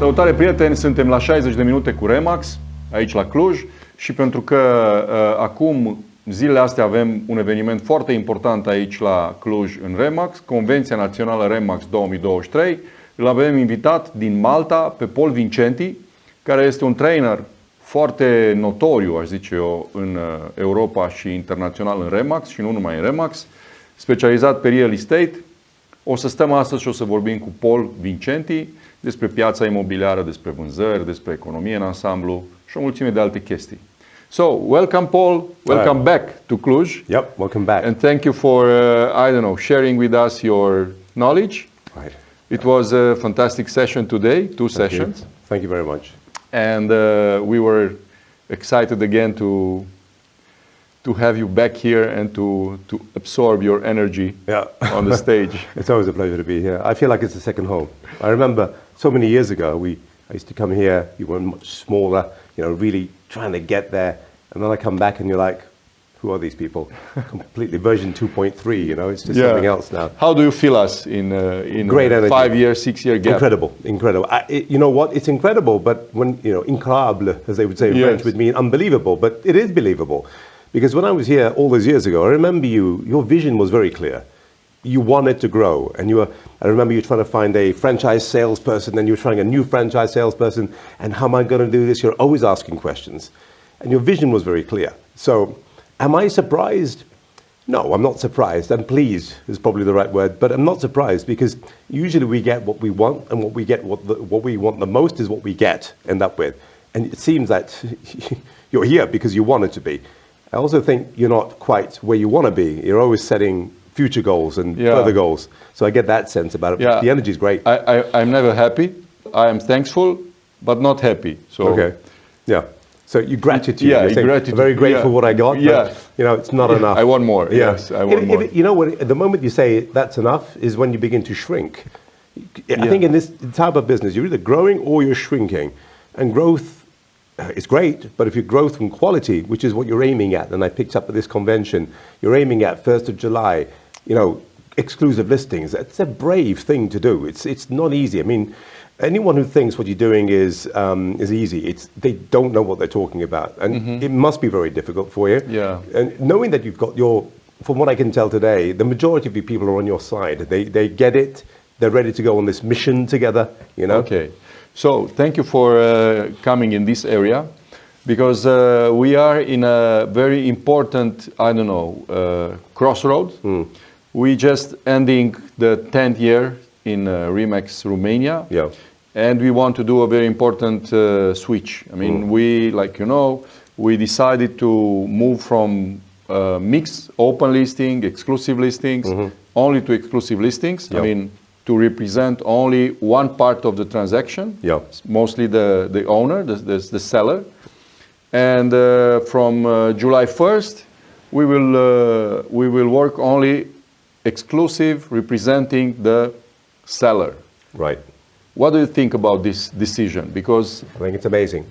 Salutare prieteni, suntem la 60 de minute cu Remax, aici la Cluj și pentru că acum zilele astea avem un eveniment foarte important aici la Cluj în Remax, Convenția Națională Remax 2023, îl avem invitat din Malta pe Paul Vincenti, care este un trainer foarte notoriu, aș zice eu, în Europa și internațional în Remax și nu numai în Remax, specializat pe real estate. O să stăm astăzi și o să vorbim cu Paul Vincenti despre piața imobiliară, despre vânzări, despre economie în ansamblu și o mulțime de alte chestii. So, welcome Paul, welcome back to Cluj. Yep, welcome back. And thank you for, I don't know, sharing with us your knowledge. Right. It was a fantastic session today, two sessions. Thank you very much. And we were excited again to have you back here and to absorb your energy on the stage. It's always a pleasure to be here. I feel like it's a second home. I remember so many years ago, I used to come here, you were much smaller, really trying to get there. And then I come back and you're like, who are these people? Completely version 2.3, it's just something else now. How do you feel us in Great energy. 5 year, 6 year gap? Incredible. You know what? It's incredible, but when, incroyable, as they would say in French, would mean unbelievable, but it is believable. Because when I was here all those years ago, I remember your vision was very clear. You wanted to grow, and I remember you trying to find a franchise salesperson, and you were trying a new franchise salesperson, and how am I going to do this? You're always asking questions. And your vision was very clear. So, am I surprised? No, I'm not surprised. I'm pleased is probably the right word, but I'm not surprised because usually we get what we want, and what we want the most is what we end up with. And it seems that you're here because you wanted to be. I also think you're not quite where you want to be. You're always setting future goals and further goals. So I get that sense about it. Yeah. The energy is great. I'm never happy. I am thankful, but not happy. So okay. Yeah. So you gratitude. Yeah, you're gratitude. Very grateful for what I got. Yeah. But, it's not enough. I want more. Yeah. Yes, I want more. At the moment you say that's enough is when you begin to shrink. I think in this type of business, you're either growing or you're shrinking. And growth it's great, but if you grow from quality, which is what you're aiming at, and I picked up at this convention, you're aiming at 1st of July, exclusive listings. That's a brave thing to do. It's not easy. I mean, anyone who thinks what you're doing is easy, they don't know what they're talking about, and it must be very difficult for you. Yeah. And knowing that you've got from what I can tell today, the majority of the people are on your side. They get it. They're ready to go on this mission together. Okay. So thank you for coming in this area, because we are in a very important, crossroad. We just ending the 10th year in Remax Romania, and we want to do a very important switch. I mean, we decided to move from mixed open listing, exclusive listings, only to exclusive listings. I mean, to represent only one part of the transaction, mostly the owner, the seller. And from July 1st, we will work only exclusive, representing the seller. Right. What do you think about this decision? Because I think it's amazing.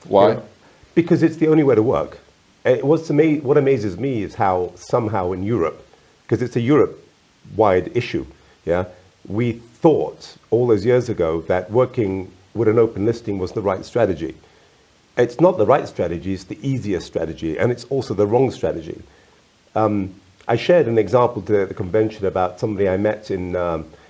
Why? Because it's the only way to work. What amazes me is how somehow in Europe, because it's a Europe-wide issue, we thought all those years ago that working with an open listing was the right strategy. It's not the right strategy, it's the easiest strategy, and it's also the wrong strategy. I shared an example to the convention about somebody I met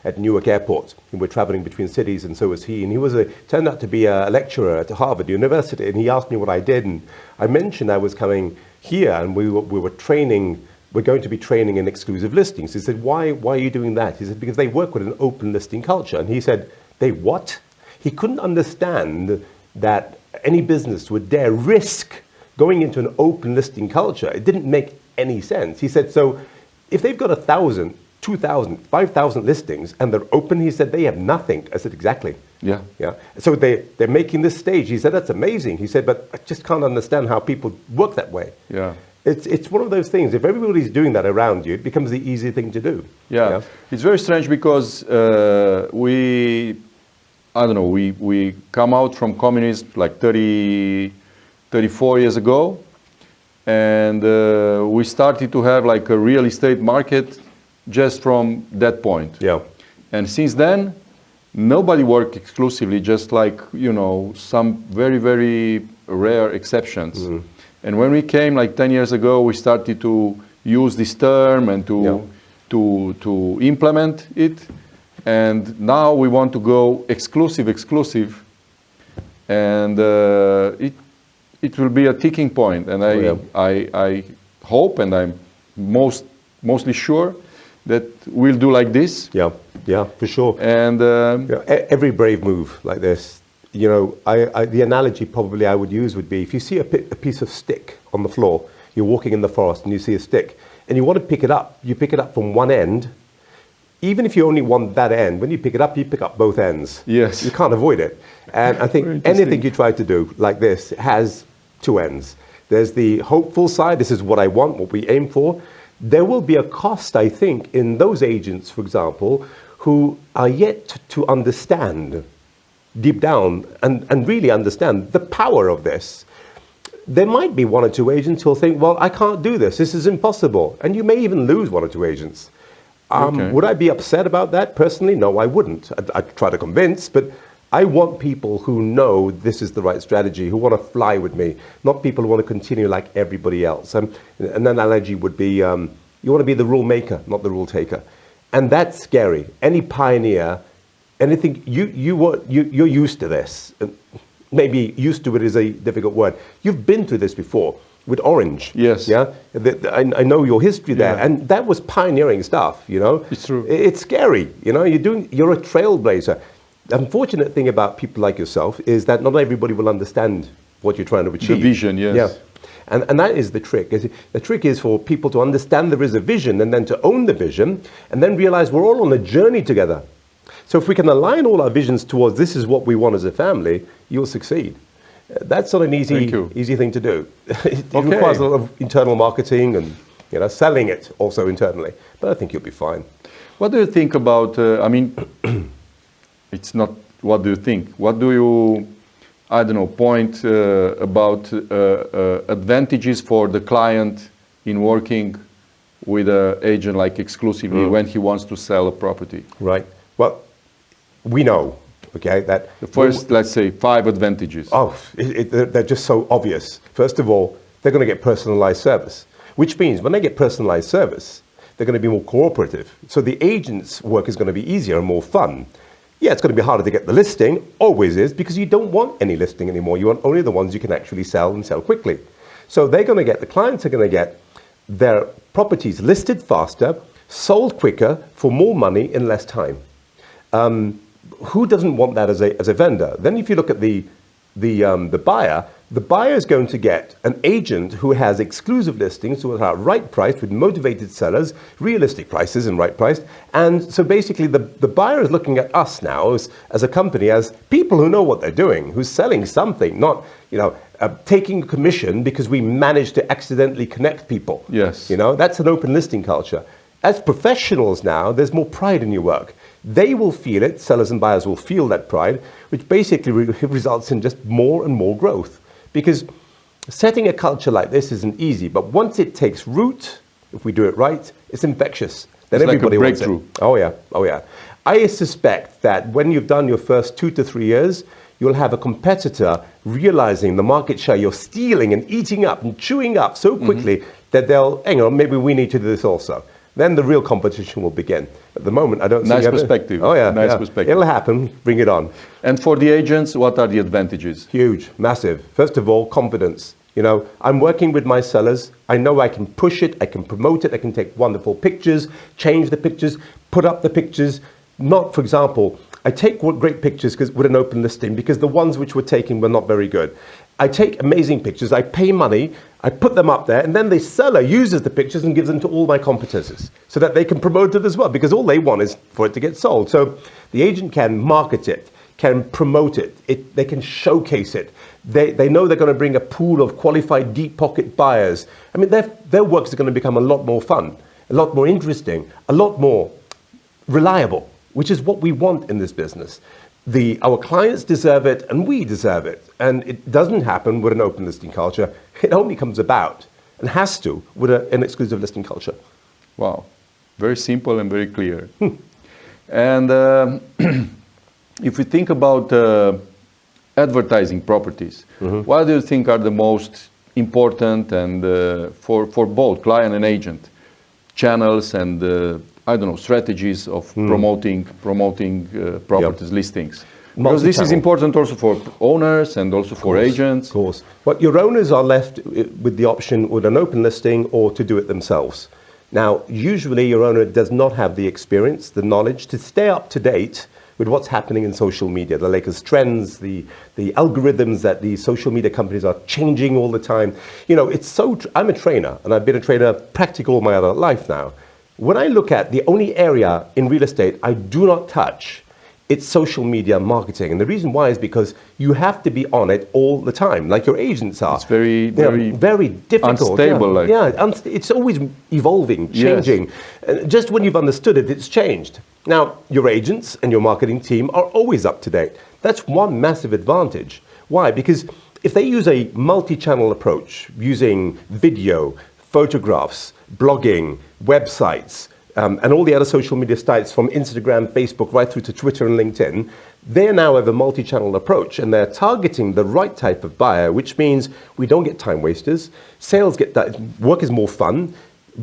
at Newark Airport, and we're traveling between cities, and so was he. And he turned out to be a lecturer at Harvard University, and he asked me what I did, and I mentioned I was coming here, and we were training. We're going to be training in exclusive listings. He said, why are you doing that? He said, because they work with an open listing culture. And he said, they what? He couldn't understand that any business would dare risk going into an open listing culture. It didn't make any sense. He said, so if they've got 1,000, 2,000, 5,000 listings and they're open, he said, they have nothing. I said, exactly. Yeah. So they're making this stage. He said, that's amazing. He said, but I just can't understand how people work that way. Yeah. It's one of those things. If everybody's doing that around you, it becomes the easy thing to do. Yeah. It's very strange because we come out from communism like 34 years ago, and we started to have like a real estate market just from that point. Yeah. And since then, nobody works exclusively, just like, you know, some very, very rare exceptions. And when we came like 10 years ago, we started to use this term and to implement it. And now we want to go exclusive. And it will be a ticking point. And I hope, and I'm mostly sure, that we'll do like this. Yeah, for sure. And every brave move like this, you know, the analogy probably I would use would be, if you see a piece of stick on the floor, you're walking in the forest and you see a stick, and you want to pick it up, you pick it up from one end. Even if you only want that end, when you pick it up, you pick up both ends. Yes. You can't avoid it. And I think anything you try to do like this has two ends. There's the hopeful side, this is what I want, what we aim for. There will be a cost, I think, in those agents, for example, who are yet to understand deep down and really understand the power of this. There might be one or two agents who will think, well, I can't do this. This is impossible. And you may even lose one or two agents. Would I be upset about that? Personally, no, I wouldn't. I'd try to convince, but I want people who know this is the right strategy, who want to fly with me, not people who want to continue like everybody else. And an analogy would be, you want to be the rule maker, not the rule taker. And that's scary. Any pioneer, anything, you're used to this. Maybe used to it is a difficult word. You've been through this before with Orange. Yes. Yeah. I know your history there, and that was pioneering stuff. You know. It's true. It's scary. You know, you're a trailblazer. The unfortunate thing about people like yourself is that not everybody will understand what you're trying to achieve. The vision, yes. Yeah. And that is the trick. The trick is for people to understand there is a vision and then to own the vision and then realize we're all on a journey together. So if we can align all our visions towards this is what we want as a family, you'll succeed. That's not an easy thing to do. It requires a lot of internal marketing and, you know, selling it also internally. But I think you'll be fine. What do you think about, I mean, it's not what do you think. What do you, I don't know, point about advantages for the client in working with an agent like exclusively when he wants to sell a property? Right. Well, we know, okay, that... The first, let's say, 5 advantages. Oh, they're just so obvious. First of all, they're going to get personalized service, which means when they get personalized service, they're going to be more cooperative. So the agent's work is going to be easier and more fun. Yeah, it's going to be harder to get the listing, always is, because you don't want any listing anymore. You want only the ones you can actually sell and sell quickly. So they're going to get, the clients are going to get their properties listed faster, sold quicker, for more money in less time. Who doesn't want that as a vendor? Then if you look at the buyer is going to get an agent who has exclusive listings, who are right priced with motivated sellers, realistic prices and right priced. And so basically the buyer is looking at us now as a company, as people who know what they're doing, who's selling something, not, you know, taking a commission because we managed to accidentally connect people. Yes. You know, that's an open listing culture. As professionals now, there's more pride in your work. They will feel it, sellers and buyers will feel that pride, which basically results in just more and more growth. Because setting a culture like this isn't easy, but once it takes root, if we do it right, it's infectious. Then it's everybody like a wants it. breakthrough. Oh yeah, oh yeah. I suspect that when you've done your first 2 to 3 years, you'll have a competitor realizing the market share you're stealing and eating up and chewing up so quickly that they'll, hang on, maybe we need to do this also. Then the real competition will begin. At the moment, I don't see... Nice perspective. Oh yeah, nice perspective. It'll happen. Bring it on. And for the agents, what are the advantages? Huge, massive. First of all, confidence. You know, I'm working with my sellers. I know I can push it, I can promote it, I can take wonderful pictures, change the pictures, put up the pictures. Not, for example, I take great pictures with an open listing because the ones which were taken were not very good. I take amazing pictures, I pay money, I put them up there, and then the seller uses the pictures and gives them to all my competitors so that they can promote it as well, because all they want is for it to get sold. So the agent can market it, can promote it, they can showcase it. They know they're going to bring a pool of qualified deep pocket buyers. I mean, their work is going to become a lot more fun, a lot more interesting, a lot more reliable, which is what we want in this business. Our clients deserve it and we deserve it. And it doesn't happen with an open listing culture. It only comes about and has to with an exclusive listing culture. Wow. Very simple and very clear. And if we think about advertising properties, what do you think are the most important and for both client and agent channels and I don't know, strategies of promoting properties listings? Because this is important also for owners and also for agents. Of course. But your owners are left with the option with an open listing or to do it themselves. Now, usually your owner does not have the experience, the knowledge to stay up to date with what's happening in social media, the latest trends, the algorithms that the social media companies are changing all the time. You know, it's so, I'm a trainer and I've been a trainer practically all my adult life now. When I look at the only area in real estate I do not touch, it's social media marketing. And the reason why is because you have to be on it all the time, like your agents are. It's very difficult. Unstable. It's always evolving, changing. Just when you've understood it, it's changed. Now, your agents and your marketing team are always up to date. That's one massive advantage. Why? Because if they use a multi-channel approach, using video, photographs, blogging, websites, and all the other social media sites from Instagram, Facebook, right through to Twitter and LinkedIn, they now have a multi-channel approach and they're targeting the right type of buyer, which means we don't get time wasters, work is more fun,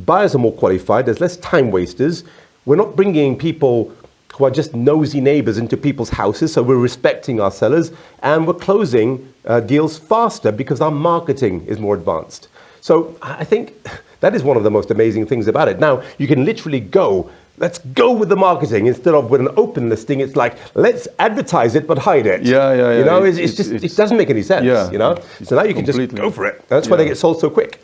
buyers are more qualified, there's less time wasters, we're not bringing people who are just nosy neighbors into people's houses, so we're respecting our sellers, and we're closing deals faster because our marketing is more advanced. So I think that is one of the most amazing things about it. Now, you can literally let's go with the marketing instead of with an open listing. It's like, let's advertise it, but hide it. Yeah. You know, it doesn't make any sense, you know? So now you can just go for it. That's why they get sold so quick.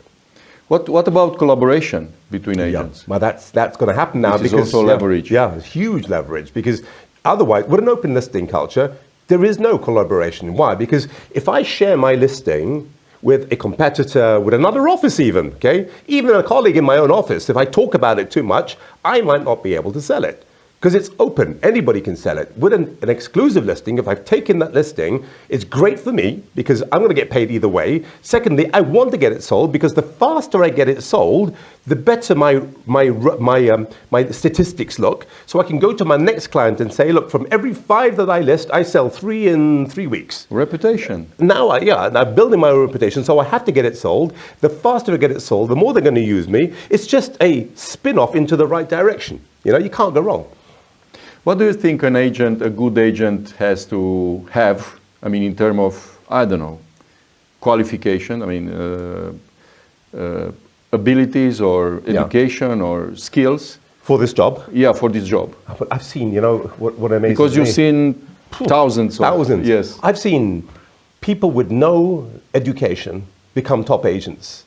What about collaboration between agents? Well, that's going to happen now This because is also leverage. Yeah, it's huge leverage because otherwise, with an open listing culture, there is no collaboration. Why? Because if I share my listing with a competitor, with another office even, okay? Even a colleague in my own office, if I talk about it too much, I might not be able to sell it. Because it's open, anybody can sell it. With an exclusive listing, if I've taken that listing, it's great for me because I'm going to get paid either way. Secondly, I want to get it sold because the faster I get it sold, the better my statistics look. So I can go to my next client and say, look, from every 5 that I list, I sell 3 in 3 weeks. Reputation. Now, I'm building my own reputation, so I have to get it sold. The faster I get it sold, the more they're going to use me. It's just a spin-off into the right direction. You know, you can't go wrong. What do you think a good agent has to have, I mean, in terms of, I don't know, qualification, I mean, abilities or education or skills? For this job? Yeah, for this job. But I've seen, you know, what amazes Because you've seen thousands. Yes. I've seen people with no education become top agents.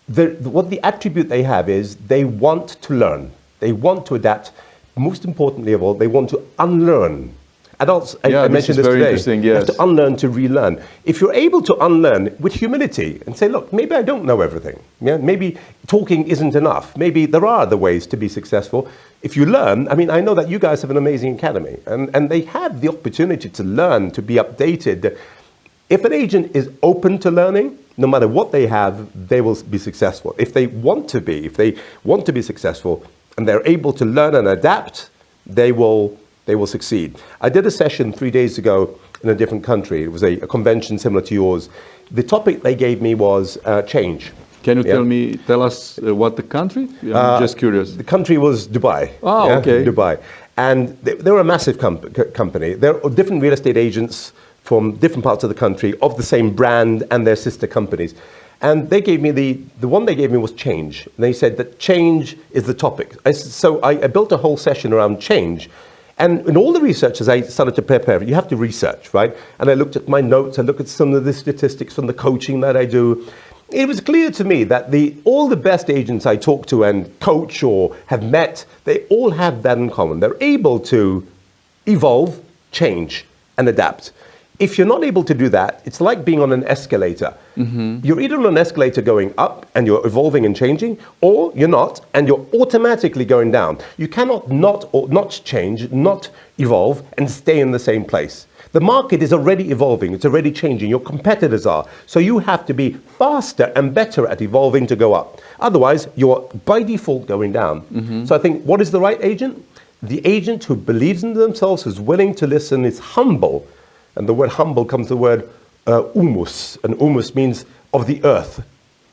What the attribute they have is they want to learn. They want to adapt. Most importantly of all, they want to unlearn. Adults, I mentioned this today, interesting, yes. You have to unlearn to relearn. If you're able to unlearn with humility and say, look, maybe I don't know everything. Yeah? Maybe talking isn't enough. Maybe there are other ways to be successful. If you learn, I mean, I know that you guys have an amazing academy and they have the opportunity to learn, to be updated. If an agent is open to learning, no matter what they have, they will be successful. If they want to be successful, and they're able to learn and adapt, they will succeed. I did a session 3 days ago in a different country. It was a convention similar to yours. The topic they gave me was change. Can you tell us what the country? I'm just curious. The country was Dubai. Oh, okay. Dubai. And they were a massive company. There are different real estate agents from different parts of the country of the same brand and their sister companies. And they gave me the one they gave me was change. And they said that change is the topic. So I built a whole session around change. And in all the research, as I started to prepare, you have to research, right? And I looked at my notes, I looked at some of the statistics from the coaching that I do. It was clear to me that all the best agents I talk to and coach or have met, they all have that in common. They're able to evolve, change, and adapt. If you're not able to do that, it's like being on an escalator. Mm-hmm. You're either on an escalator going up and you're evolving and changing, or you're not and you're automatically going down. You cannot not change, not evolve, and stay in the same place. The market is already evolving, it's already changing, your competitors are. So you have to be faster and better at evolving to go up. Otherwise, you're by default going down. Mm-hmm. So I think, what is the right agent? the agent who believes in themselves, is willing to listen, is humble. And the word humble comes the word humus. And humus means of the earth.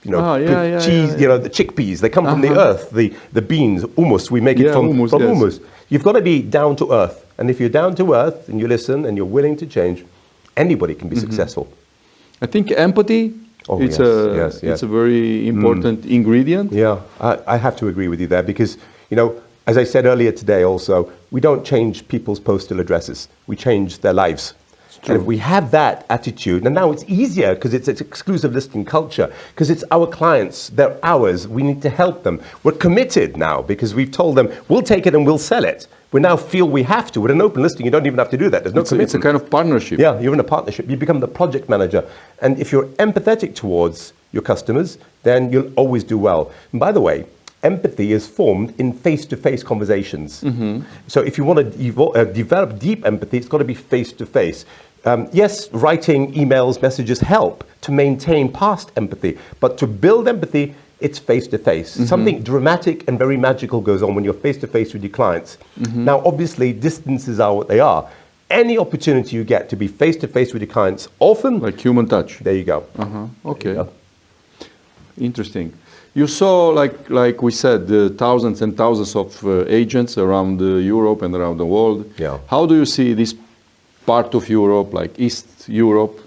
You know, cheese, you know, the chickpeas, they come from the earth, the beans, humus, we make it from humus. You've got to be down to earth. And if you're down to earth and you listen and you're willing to change, anybody can be successful. I think empathy, it's a very important ingredient. Yeah, I have to agree with you there because, you know, as I said earlier today also, we don't change people's postal addresses. We change their lives. And if we have that attitude, and now it's easier because it's exclusive listing culture, because it's our clients, they're ours, we need to help them. We're committed now because we've told them, we'll take it and we'll sell it. We now feel we have to. With an open listing, you don't even have to do that. There's no commitment. It's a kind of partnership. Yeah, you're in a partnership. You become the project manager. And if you're empathetic towards your customers, then you'll always do well. And by the way, empathy is formed in face-to-face conversations. So if you want to develop deep empathy, it's got to be face-to-face. Yes, writing emails, messages help to maintain past empathy, but to build empathy, it's face-to-face. Something dramatic and very magical goes on when you're face-to-face with your clients. Now, obviously, distances are what they are. Any opportunity you get to be face-to-face with your clients, often... Like human touch. There you go. Okay. You go. Interesting. You saw, like we said, thousands and thousands of agents around Europe and around the world. Yeah. How do you see this part of Europe, like East Europe,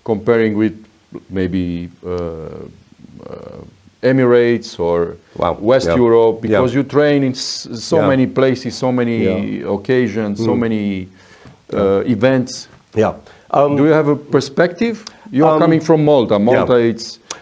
comparing with maybe Emirates or West Europe? Because you train in so many places, so many occasions, so many events. Yeah. Do you have a perspective? You're coming from Malta. Malta,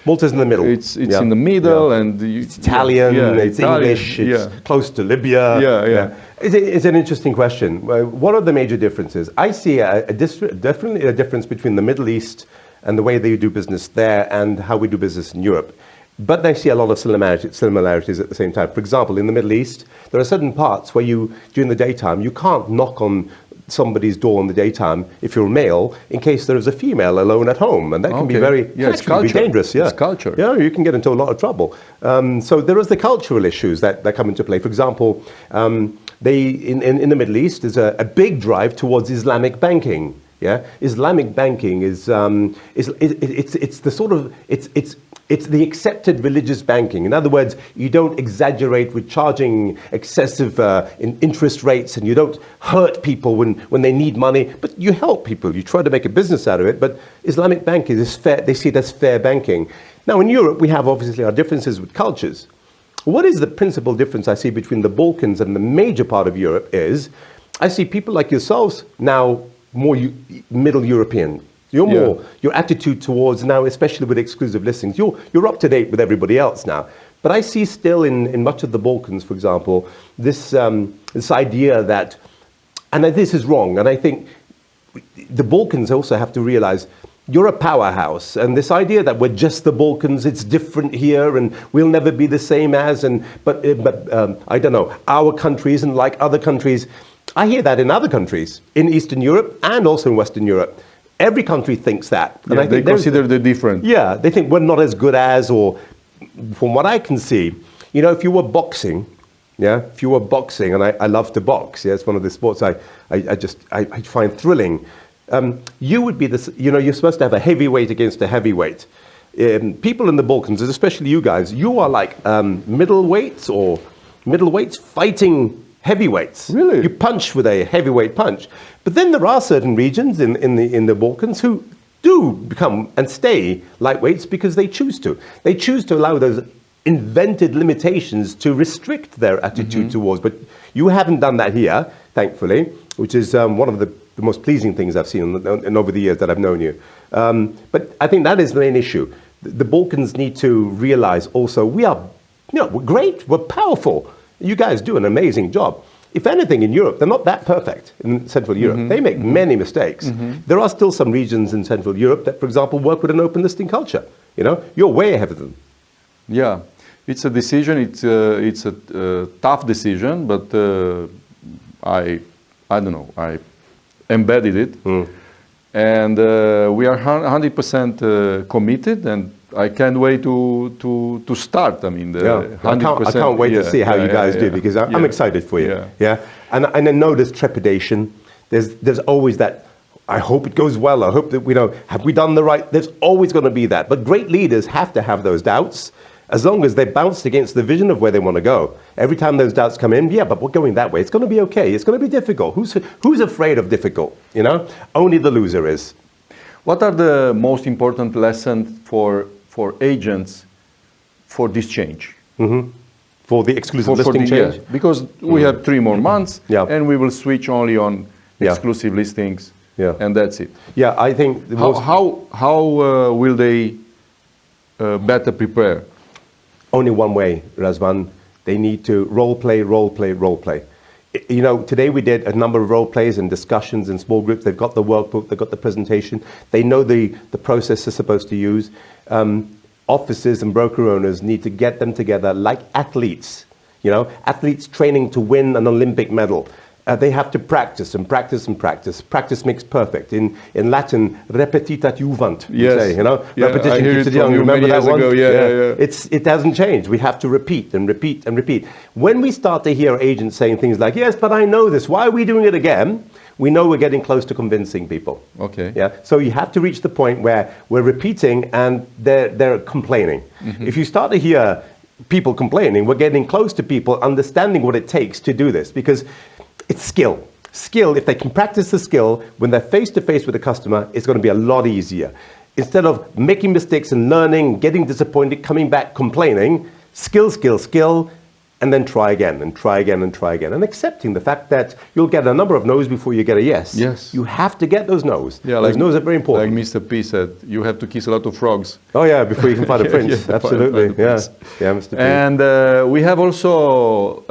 Malta's in the middle. It's in the middle, and it's Italian, it's English, it's close to Libya. It's an interesting question. What are the major differences? I see definitely a difference between the Middle East and the way they do business there and how we do business in Europe. But I see a lot of similarities at the same time. For example, in the Middle East, there are certain parts where during the daytime, you can't knock on somebody's door in the daytime if you're male in case there is a female alone at home, and that can be it's dangerous. It's culture. Yeah, you can get into a lot of trouble. So there is the cultural issues that come into play. For example, in the Middle East is a big drive towards Islamic banking. Yeah, Islamic banking it's the accepted religious banking. In other words, you don't exaggerate with charging excessive interest rates, and you don't hurt people when they need money, but you help people. You try to make a business out of it, but Islamic banking is fair. They see it as fair banking. Now, in Europe, we have obviously our differences with cultures. What is the principal difference I see between the Balkans and the major part of Europe is, I see people like yourselves now more Middle European. Your attitude towards now, especially with exclusive listings, you're up to date with everybody else now. But I see still in much of the Balkans, for example, this idea that, and this is wrong, and I think the Balkans also have to realize you're a powerhouse, and this idea that we're just the Balkans, it's different here, and we'll never be the same as, but I don't know, our country isn't like other countries. I hear that in other countries, in Eastern Europe and also in Western Europe. Every country thinks that. And I think they consider the different. Yeah, they think we're not as good as, or from what I can see, you know, if you were boxing, and I love to box, it's one of the sports I find thrilling. You would be this, you're supposed to have a heavyweight against a heavyweight. People in the Balkans, especially you guys, you are like middleweights fighting heavyweights. Really? You punch with a heavyweight punch. But then there are certain regions in the Balkans who do become and stay lightweights because they choose to. They choose to allow those invented limitations to restrict their attitude towards. But you haven't done that here, thankfully, which is one of the most pleasing things I've seen and over the years that I've known you. But I think that is the main issue. The Balkans need to realize also we're great, we're powerful. You guys do an amazing job. If anything, in Europe, they're not that perfect in Central Europe. They make many mistakes. There are still some regions in Central Europe that, for example, work with an open listing culture. You're way ahead of them. Yeah, it's a decision. It's a tough decision, but I don't know. I embedded it, and we are 100% committed, and I can't wait to start. I mean, I can't wait to see how you guys do, because I'm excited for you. And I know there's trepidation. There's always that. I hope it goes well. I hope that have we done the right? There's always going to be that. But great leaders have to have those doubts, as long as they bounce against the vision of where they want to go. Every time those doubts come in, but we're going that way. It's going to be okay. It's going to be difficult. Who's afraid of difficult? Only the loser is. What are the most important lessons for agents for this change? For the exclusive listing change? Yeah, because we have 3 more months, and we will switch only on exclusive listings, and that's it. Yeah, I think how will they better prepare? Only one way, Razvan. They need to role play. Today we did a number of role plays and discussions in small groups. They've got the workbook, they've got the presentation. They know the process they're supposed to use. Offices and broker owners need to get them together like athletes. Athletes training to win an Olympic medal. They have to practice and practice and practice. Practice makes perfect. In Latin, repetitat juvent. Yes. Repetition keeps it young. Remember that one? Yeah. It hasn't changed. We have to repeat and repeat and repeat. When we start to hear agents saying things like, yes, but I know this, why are we doing it again? We know we're getting close to convincing people. Okay. Yeah. So you have to reach the point where we're repeating and they're complaining. If you start to hear people complaining, we're getting close to people understanding what it takes to do this, because it's skill. Skill, if they can practice the skill, when they're face-to-face with the customer, it's going to be a lot easier. Instead of making mistakes and learning, getting disappointed, coming back, complaining, skill, and then try again, and try again, and try again. And accepting the fact that you'll get a number of no's before you get a yes. Yes. You have to get those no's. Yeah, those no's are very important. Like Mr. P said, you have to kiss a lot of frogs. Oh yeah, before you can find a prince. Absolutely. Prince. Yeah, Mr. P. And we have also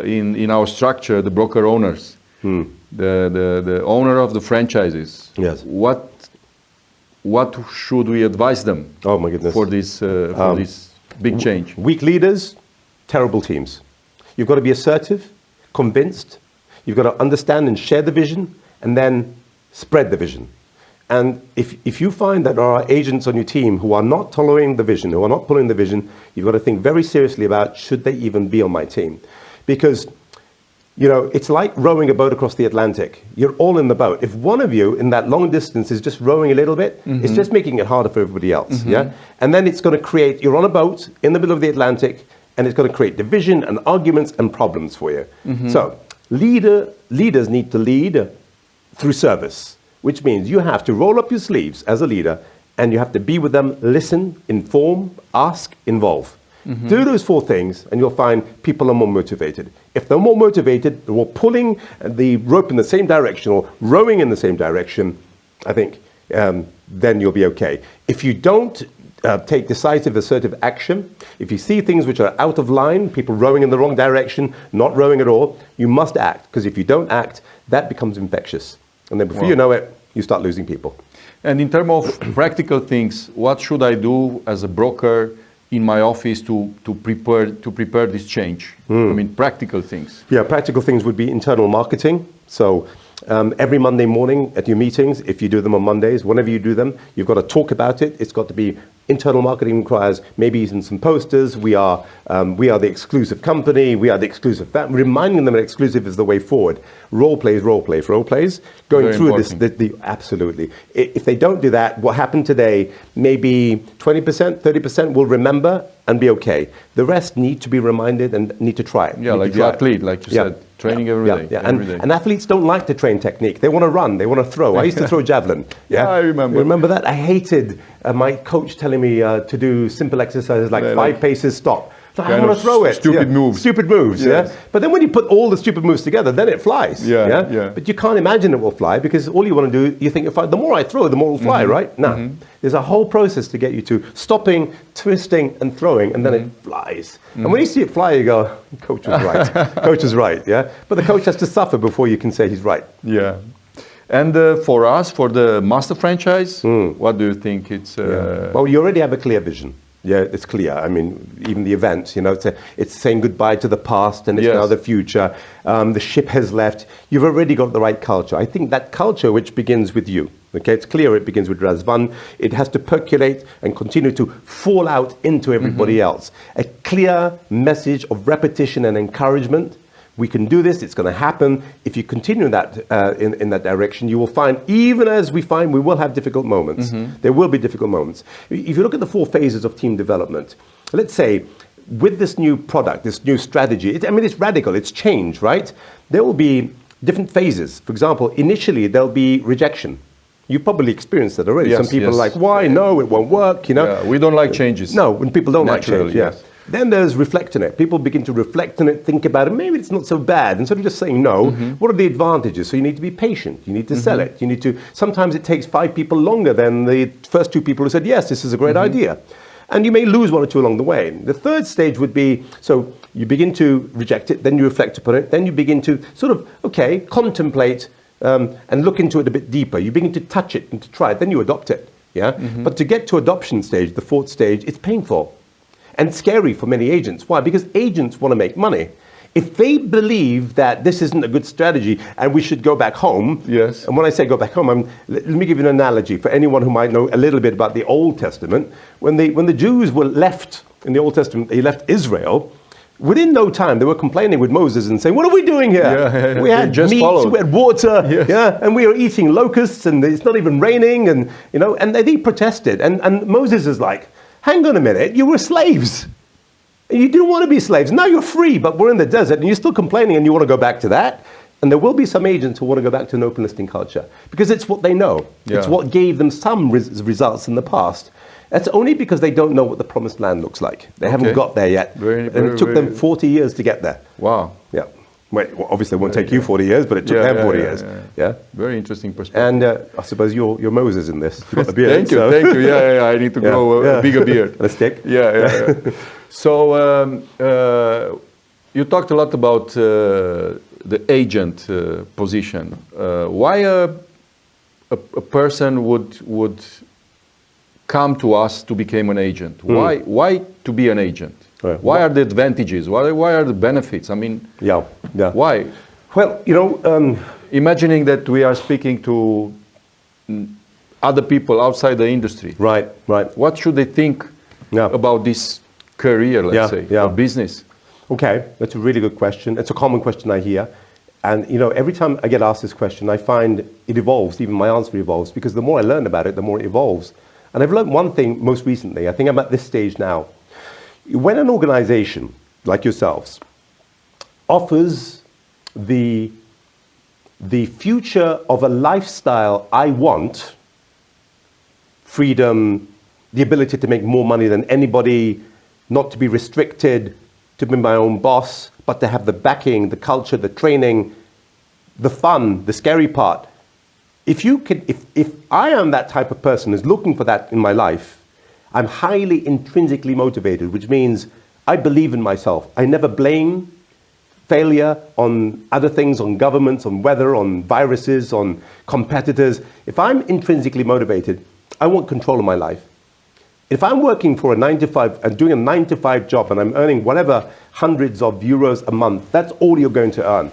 in our structure the broker owners, the owner of the franchises. Yes. What should we advise them? Oh my goodness. For this big change? Weak leaders, terrible teams. You've got to be assertive, convinced. You've got to understand and share the vision, and then spread the vision. And if you find that there are agents on your team who are not tolerating the vision, who are not pulling the vision, you've got to think very seriously about, should they even be on my team? Because it's like rowing a boat across the Atlantic. You're all in the boat. If one of you in that long distance is just rowing a little bit, it's just making it harder for everybody else. And then it's going to create, you're on a boat in the middle of the Atlantic, and it's going to create division and arguments and problems for you. So leaders need to lead through service, which means you have to roll up your sleeves as a leader, and you have to be with them, listen, inform, ask, involve. Do those 4 things, and you'll find people are more motivated. If they're more motivated, they're all pulling the rope in the same direction or rowing in the same direction, I think then you'll be okay. If you don't take decisive, assertive action, if you see things which are out of line, people rowing in the wrong direction, not rowing at all, you must act, because if you don't act, that becomes infectious. And then before you know it, you start losing people. And in terms of practical things, what should I do as a broker in my office to prepare this change? I mean, practical things. Yeah, practical things would be internal marketing. So every Monday morning at your meetings, if you do them on Mondays, whenever you do them, you've got to talk about it. It's got to be internal marketing requires maybe even some posters. We are the exclusive company. We are the exclusive family. Reminding them that exclusive is the way forward. Role plays. Going Very through important. this, absolutely. If they don't do that, what happened today, maybe 20%, 30% will remember and be okay. The rest need to be reminded and need to try it. Yeah, like the athlete, like you said, training every day. Every day. And athletes don't like to train technique. They want to run. They want to throw. I used to throw javelin. Yeah, I remember. You remember that? I hated my coach telling me to do simple exercises like 5 paces, stop. So I want to throw it. Stupid moves. Stupid moves, Yes. But then when you put all the stupid moves together, then it flies. Yeah. But you can't imagine it will fly, because all you want to do, you think, the more I throw, the more it will fly, right? No. There's a whole process to get you to stopping, twisting, and throwing, and then it flies. And when you see it fly, you go, coach was right. Coach was right, yeah? But the coach has to suffer before you can say he's right. Yeah. And for us, for the master franchise, what do you think it's... Well, you already have a clear vision. Yeah, it's clear. I mean, even the events, you know, it's saying goodbye to the past and it's Yes. now the future. The ship has left. You've already got the right culture. I think that culture which begins with you, okay, it's clear it begins with RânZVAN. It has to percolate and continue to fall out into everybody else. A clear message of repetition and encouragement. We can do this, it's going to happen. If you continue that in that direction, you will find, even as we find, we will have difficult moments. There will be difficult moments. If you look at the 4 phases of team development, let's say, with this new product, this new strategy, it's radical, it's change, right? There will be different phases. For example, initially, there'll be rejection. You probably experienced that already. Yes, Some people yes. are like, why? No, it won't work, you know? Yeah, we don't like changes. No, when people don't like Naturally, change, yeah. yes. Then there's reflect on it. People begin to reflect on it, think about it. Maybe it's not so bad. Instead of just saying no, what are the advantages? So you need to be patient. You need to sell it. You need to. Sometimes it takes 5 people longer than the first 2 people who said, yes, this is a great idea. And you may lose 1 or 2 along the way. The third stage would be, so you begin to reject it, then you reflect upon it, then you begin to sort of, okay, contemplate and look into it a bit deeper. You begin to touch it and to try it, then you adopt it. Yeah. But to get to adoption stage, the 4th stage, it's painful. And scary for many agents. Why? Because agents want to make money. If they believe that this isn't a good strategy and we should go back home, Yes. and when I say go back home, let me give you an analogy for anyone who might know a little bit about the Old Testament. When the Jews were left in the Old Testament, they left Israel. Within no time, they were complaining with Moses and saying, what are we doing here? Yeah. We had Just meat, followed. we had water, Yes. yeah, and we are eating locusts and it's not even raining, and you know, and they protested. And Moses is like, hang on a minute, you were slaves. You didn't want to be slaves. Now you're free, but we're in the desert and you're still complaining and you want to go back to that. And there will be some agents who want to go back to an open listing culture because it's what they know. Yeah. It's what gave them some results in the past. That's only because they don't know what the promised land looks like. They haven't got there yet. And it took them 40 years to get there. Wow. Yeah. Well, obviously it won't take you 40 years, but it took them 40 years. Yeah. Very interesting perspective. And I suppose you're Moses in this. You've got the beard. Thank you. Yeah, I need to grow a bigger beard. A stick. Yeah. So you talked a lot about the agent position. Why a person would come to us to become an agent? Why to be an agent? Why are the advantages? Why are the benefits? I mean, yeah. Why? Well, you know, imagining that we are speaking to other people outside the industry. Right. What should they think about this career, let's say, or business? Okay, that's a really good question. It's a common question I hear. And, you know, every time I get asked this question, I find it evolves, even my answer evolves, because the more I learn about it, the more it evolves. And I've learned one thing most recently. I think I'm at this stage now. When an organization like yourselves offers the future of a lifestyle I want, freedom, the ability to make more money than anybody, not to be restricted, to be my own boss, but to have the backing, the culture, the training, the fun, the scary part. If I am that type of person who's looking for that in my life, I'm highly intrinsically motivated, which means I believe in myself. I never blame failure on other things, on governments, on weather, on viruses, on competitors. If I'm intrinsically motivated, I want control of my life. If I'm working for a 9-to-5 and doing a 9-to-5 job and I'm earning whatever hundreds of euros a month, that's all you're going to earn.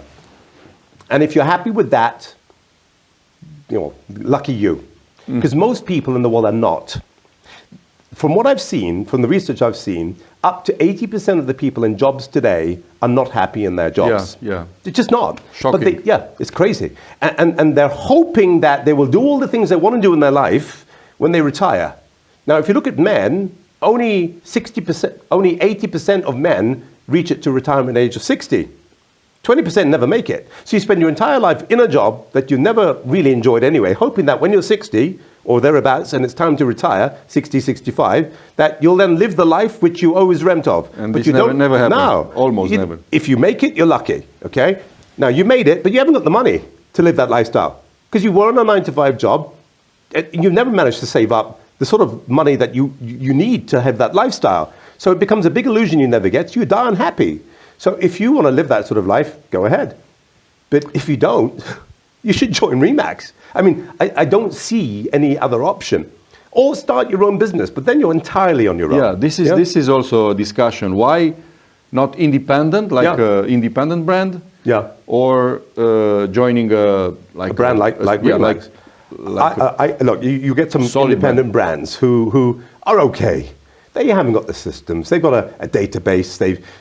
And if you're happy with that, you know, lucky you. Because most people in the world are not. From what I've seen, from the research I've seen, up to 80% of the people in jobs today are not happy in their jobs. Yeah. They're just not. Shocking. But it's crazy. And they're hoping that they will do all the things they want to do in their life when they retire. Now, if you look at men, only 80% of men reach it to retirement age of 60. 20% never make it. So you spend your entire life in a job that you never really enjoyed anyway, hoping that when you're 60 or thereabouts and it's time to retire, 60, 65, that you'll then live the life which you always dreamt of. And but this you never happened. No. Almost never. If you make it, you're lucky, okay? Now, you made it, but you haven't got the money to live that lifestyle. Because you were on a 9-to-5 job, and you've never managed to save up the sort of money that you need to have that lifestyle. So it becomes a big illusion you never get, so you die unhappy. So if you want to live that sort of life, go ahead. But if you don't, you should join Remax. I mean, I don't see any other option. or start your own business, but then you're entirely on your own. Yeah, this is also a discussion. Why not independent, like an independent brand? Yeah. Or joining a brand like Remax. Look, you get some independent brands who are okay. They haven't got the systems. They've got a database.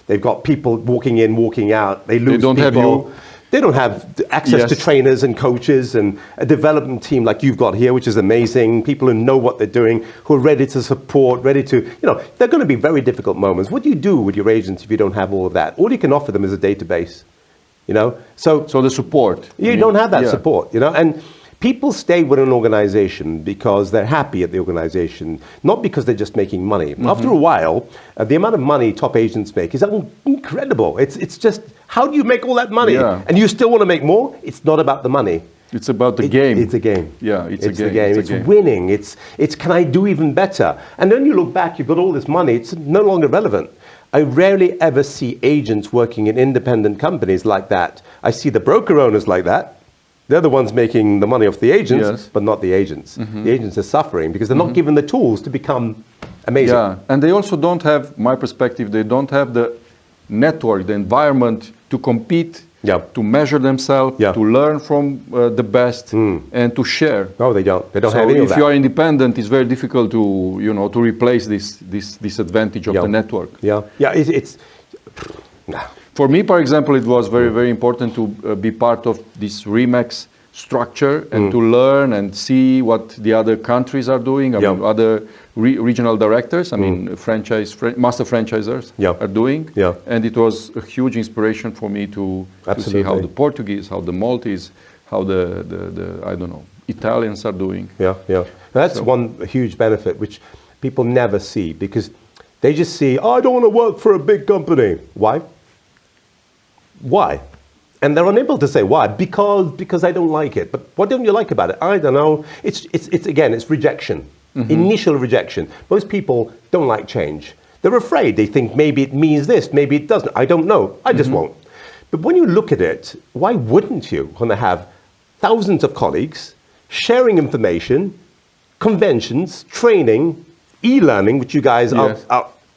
They've got people walking in, walking out. They lose people. Have you. They don't have access to trainers and coaches and a development team like you've got here, which is amazing. People who know what they're doing, who are ready to support, ready to, they're going to be very difficult moments. What do you do with your agents if you don't have all of that? All you can offer them is a database, So the support. You don't have that support, and people stay with an organization because they're happy at the organization, not because they're just making money. After a while, the amount of money top agents make is incredible. It's just, how do you make all that money? Yeah. And you still want to make more? It's not about the money. It's about the game. It's a game. Yeah, it's a game. The game. It's winning. It's can I do even better? And then you look back, you've got all this money, it's no longer relevant. I rarely ever see agents working in independent companies like that. I see the broker owners like that. They're the ones making the money off the agents, but not the agents. The agents are suffering because they're not given the tools to become amazing. Yeah, and they also don't have, my perspective, they don't have the network, the environment to compete, to measure themselves, to learn from the best, and to share. No, they don't. They don't have any of that. If you are independent, it's very difficult to, to replace this advantage of the network. Yeah, it's For me, for example, it was very, very important to be part of this Remax structure and to learn and see what the other countries are doing. I mean, other regional directors, master franchisors are doing. Yeah. And it was a huge inspiration for me to see how the Portuguese, how the Maltese, how the I don't know, Italians are doing. Yeah. That's one huge benefit which people never see because they just see, I don't want to work for a big company. Why? Why? And they're unable to say why, because I don't like it. But what don't you like about it? I don't know. It's rejection, initial rejection. Most people don't like change. They're afraid. They think maybe it means this, maybe it doesn't. I don't know. I just won't. But when you look at it, why wouldn't you want to have thousands of colleagues sharing information, conventions, training, e-learning, which you guys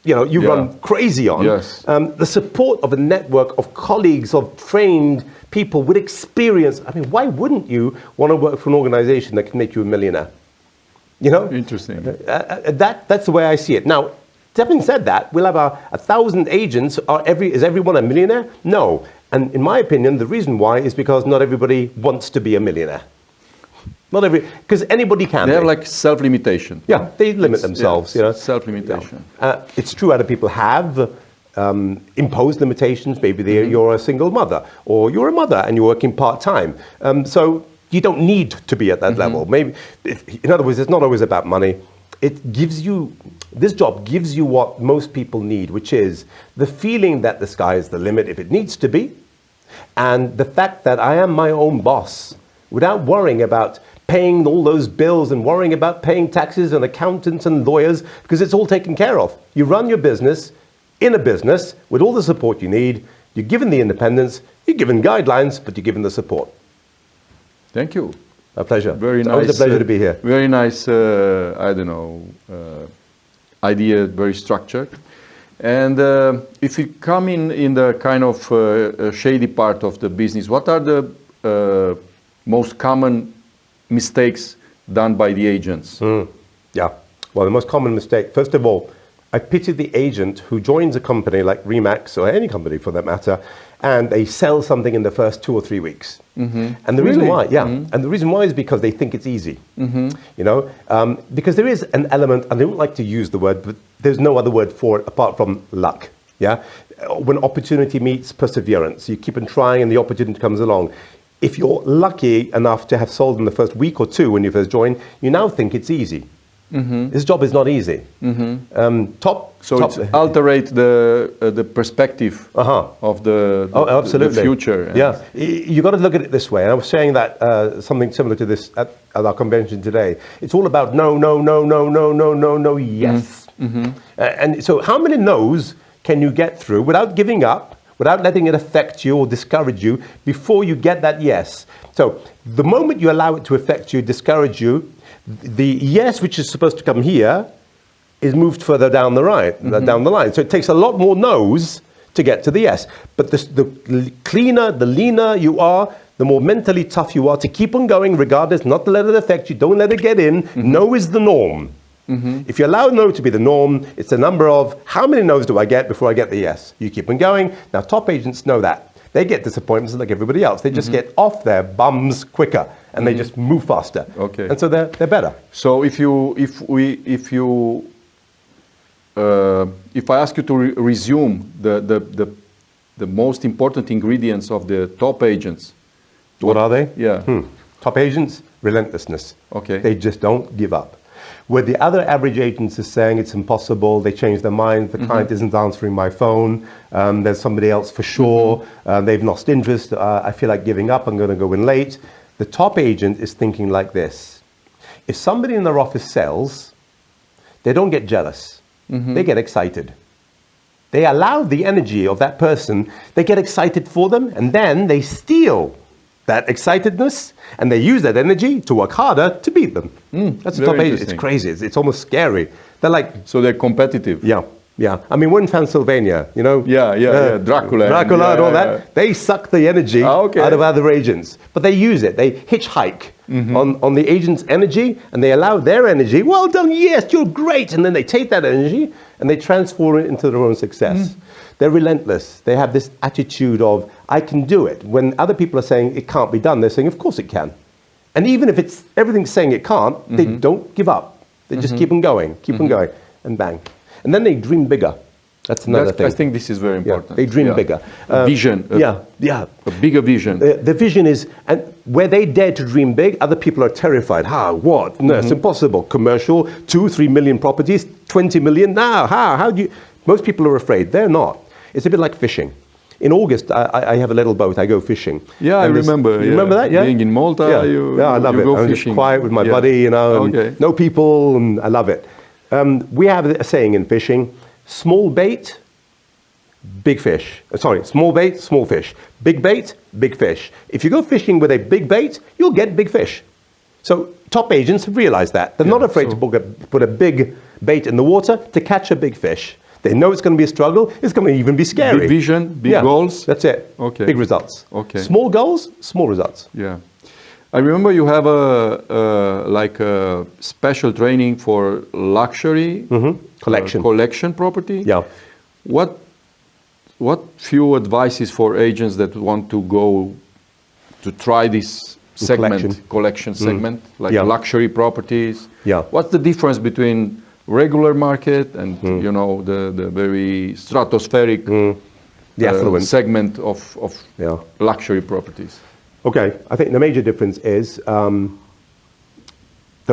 you run crazy on. Yes. The support of a network of colleagues, of trained people with experience. I mean, why wouldn't you want to work for an organization that can make you a millionaire? Interesting. That's the way I see it. Now, having said that, we'll have 1,000 agents. Is everyone a millionaire? No. And in my opinion, the reason why is because not everybody wants to be a millionaire. Because anybody can. They have like self-limitation. Yeah, they limit themselves. Self-limitation. It's true other people have imposed limitations. Maybe you're a single mother, or you're a mother and you're working part-time. So you don't need to be at that level. Maybe, in other words, it's not always about money. This job gives you what most people need, which is the feeling that the sky is the limit if it needs to be, and the fact that I am my own boss without worrying about paying all those bills and worrying about paying taxes and accountants and lawyers, because it's all taken care of. You run your business in a business with all the support you need. You're given the independence, you're given guidelines, but you're given the support. Thank you. A pleasure. Very nice. Always a pleasure to be here. Very nice, idea, very structured. And if you come in the kind of shady part of the business, what are the most common mistakes done by the agents? Yeah. Well, the most common mistake, first of all, I pity the agent who joins a company like Remax, or any company for that matter, and they sell something in the first 2 or 3 weeks. And the reason why, and the reason why is because they think it's easy. Because there is an element, and I don't like to use the word, but there's no other word for it apart from luck. Yeah. When opportunity meets perseverance, you keep on trying and the opportunity comes along. If you're lucky enough to have sold in the first week or two when you first join, you now think it's easy. This job is not easy. It's alterate the perspective of the future. Yeah, you got to look at it this way. And I was saying that something similar to this at our convention today. It's all about no, yes. And so how many no's can you get through without giving up, without letting it affect you or discourage you before you get that yes? So the moment you allow it to affect you, discourage you, The yes, which is supposed to come here, is moved further down the down the line. So it takes a lot more no's to get to the yes. But the cleaner, the leaner you are, the more mentally tough you are to keep on going regardless, not to let it affect you, don't let it get in. No is the norm. If you allow no to be the norm, it's the number of how many no's do I get before I get the yes. You keep on going. Now, top agents know that. They get disappointments like everybody else. They just get off their bums quicker and they just move faster. Okay. And so they're better. So if I ask you to resume the most important ingredients of the top agents, What are they? Yeah. Top agents, relentlessness. Okay. They just don't give up. Where the other average agents is saying it's impossible, they change their mind, the client isn't answering my phone, there's somebody else for sure, they've lost interest, I feel like giving up, I'm going to go in late. The top agent is thinking like this. If somebody in their office sells, they don't get jealous. They get excited. They allow the energy of that person, they get excited for them, and then they steal that excitedness, and they use that energy to work harder to beat them. That's the top agent. It's crazy. It's almost scary. They're like... So they're competitive. Yeah, yeah. I mean, we're in Transylvania, you know? Yeah. Dracula and all that. They suck the energy out of other agents. But they use it. They hitchhike on the agent's energy, and they allow their energy, well done, yes, you're great. And then they take that energy, and they transform it into their own success. They're relentless. They have this attitude of, I can do it. When other people are saying it can't be done, they're saying, of course it can. And even if everything's saying it can't, they don't give up. They just keep on going, and bang. And then they dream bigger. That's another thing. I think this is very important. Yeah, they dream bigger. Vision. A bigger vision. The vision is, and where they dare to dream big, other people are terrified. How? What? No, it's impossible. Commercial, 2-3 million properties, 20 million. Now, how do you? Most people are afraid. They're not. It's a bit like fishing. In August, I have a little boat. I go fishing. Yeah, I remember. You remember that? Yeah. Being in Malta, I love it. I'm just quiet with my buddy, you know, and no people, and I love it. We have a saying in fishing: small bait, big fish. Small bait, small fish. Big bait, big fish. If you go fishing with a big bait, you'll get big fish. So top agents have realized that. They're not afraid to put a big bait in the water to catch a big fish. They know it's going to be a struggle. It's going to even be scary. Big vision, big goals. That's it. Okay. Big results. Okay. Small goals, small results. Yeah. I remember you have a special training for luxury collection property. Yeah. What few advices for agents that want to go to try this collection segment, like luxury properties? Yeah. What's the difference between regular market and the very stratospheric the affluent segment of luxury properties? Okay, I think the major difference is there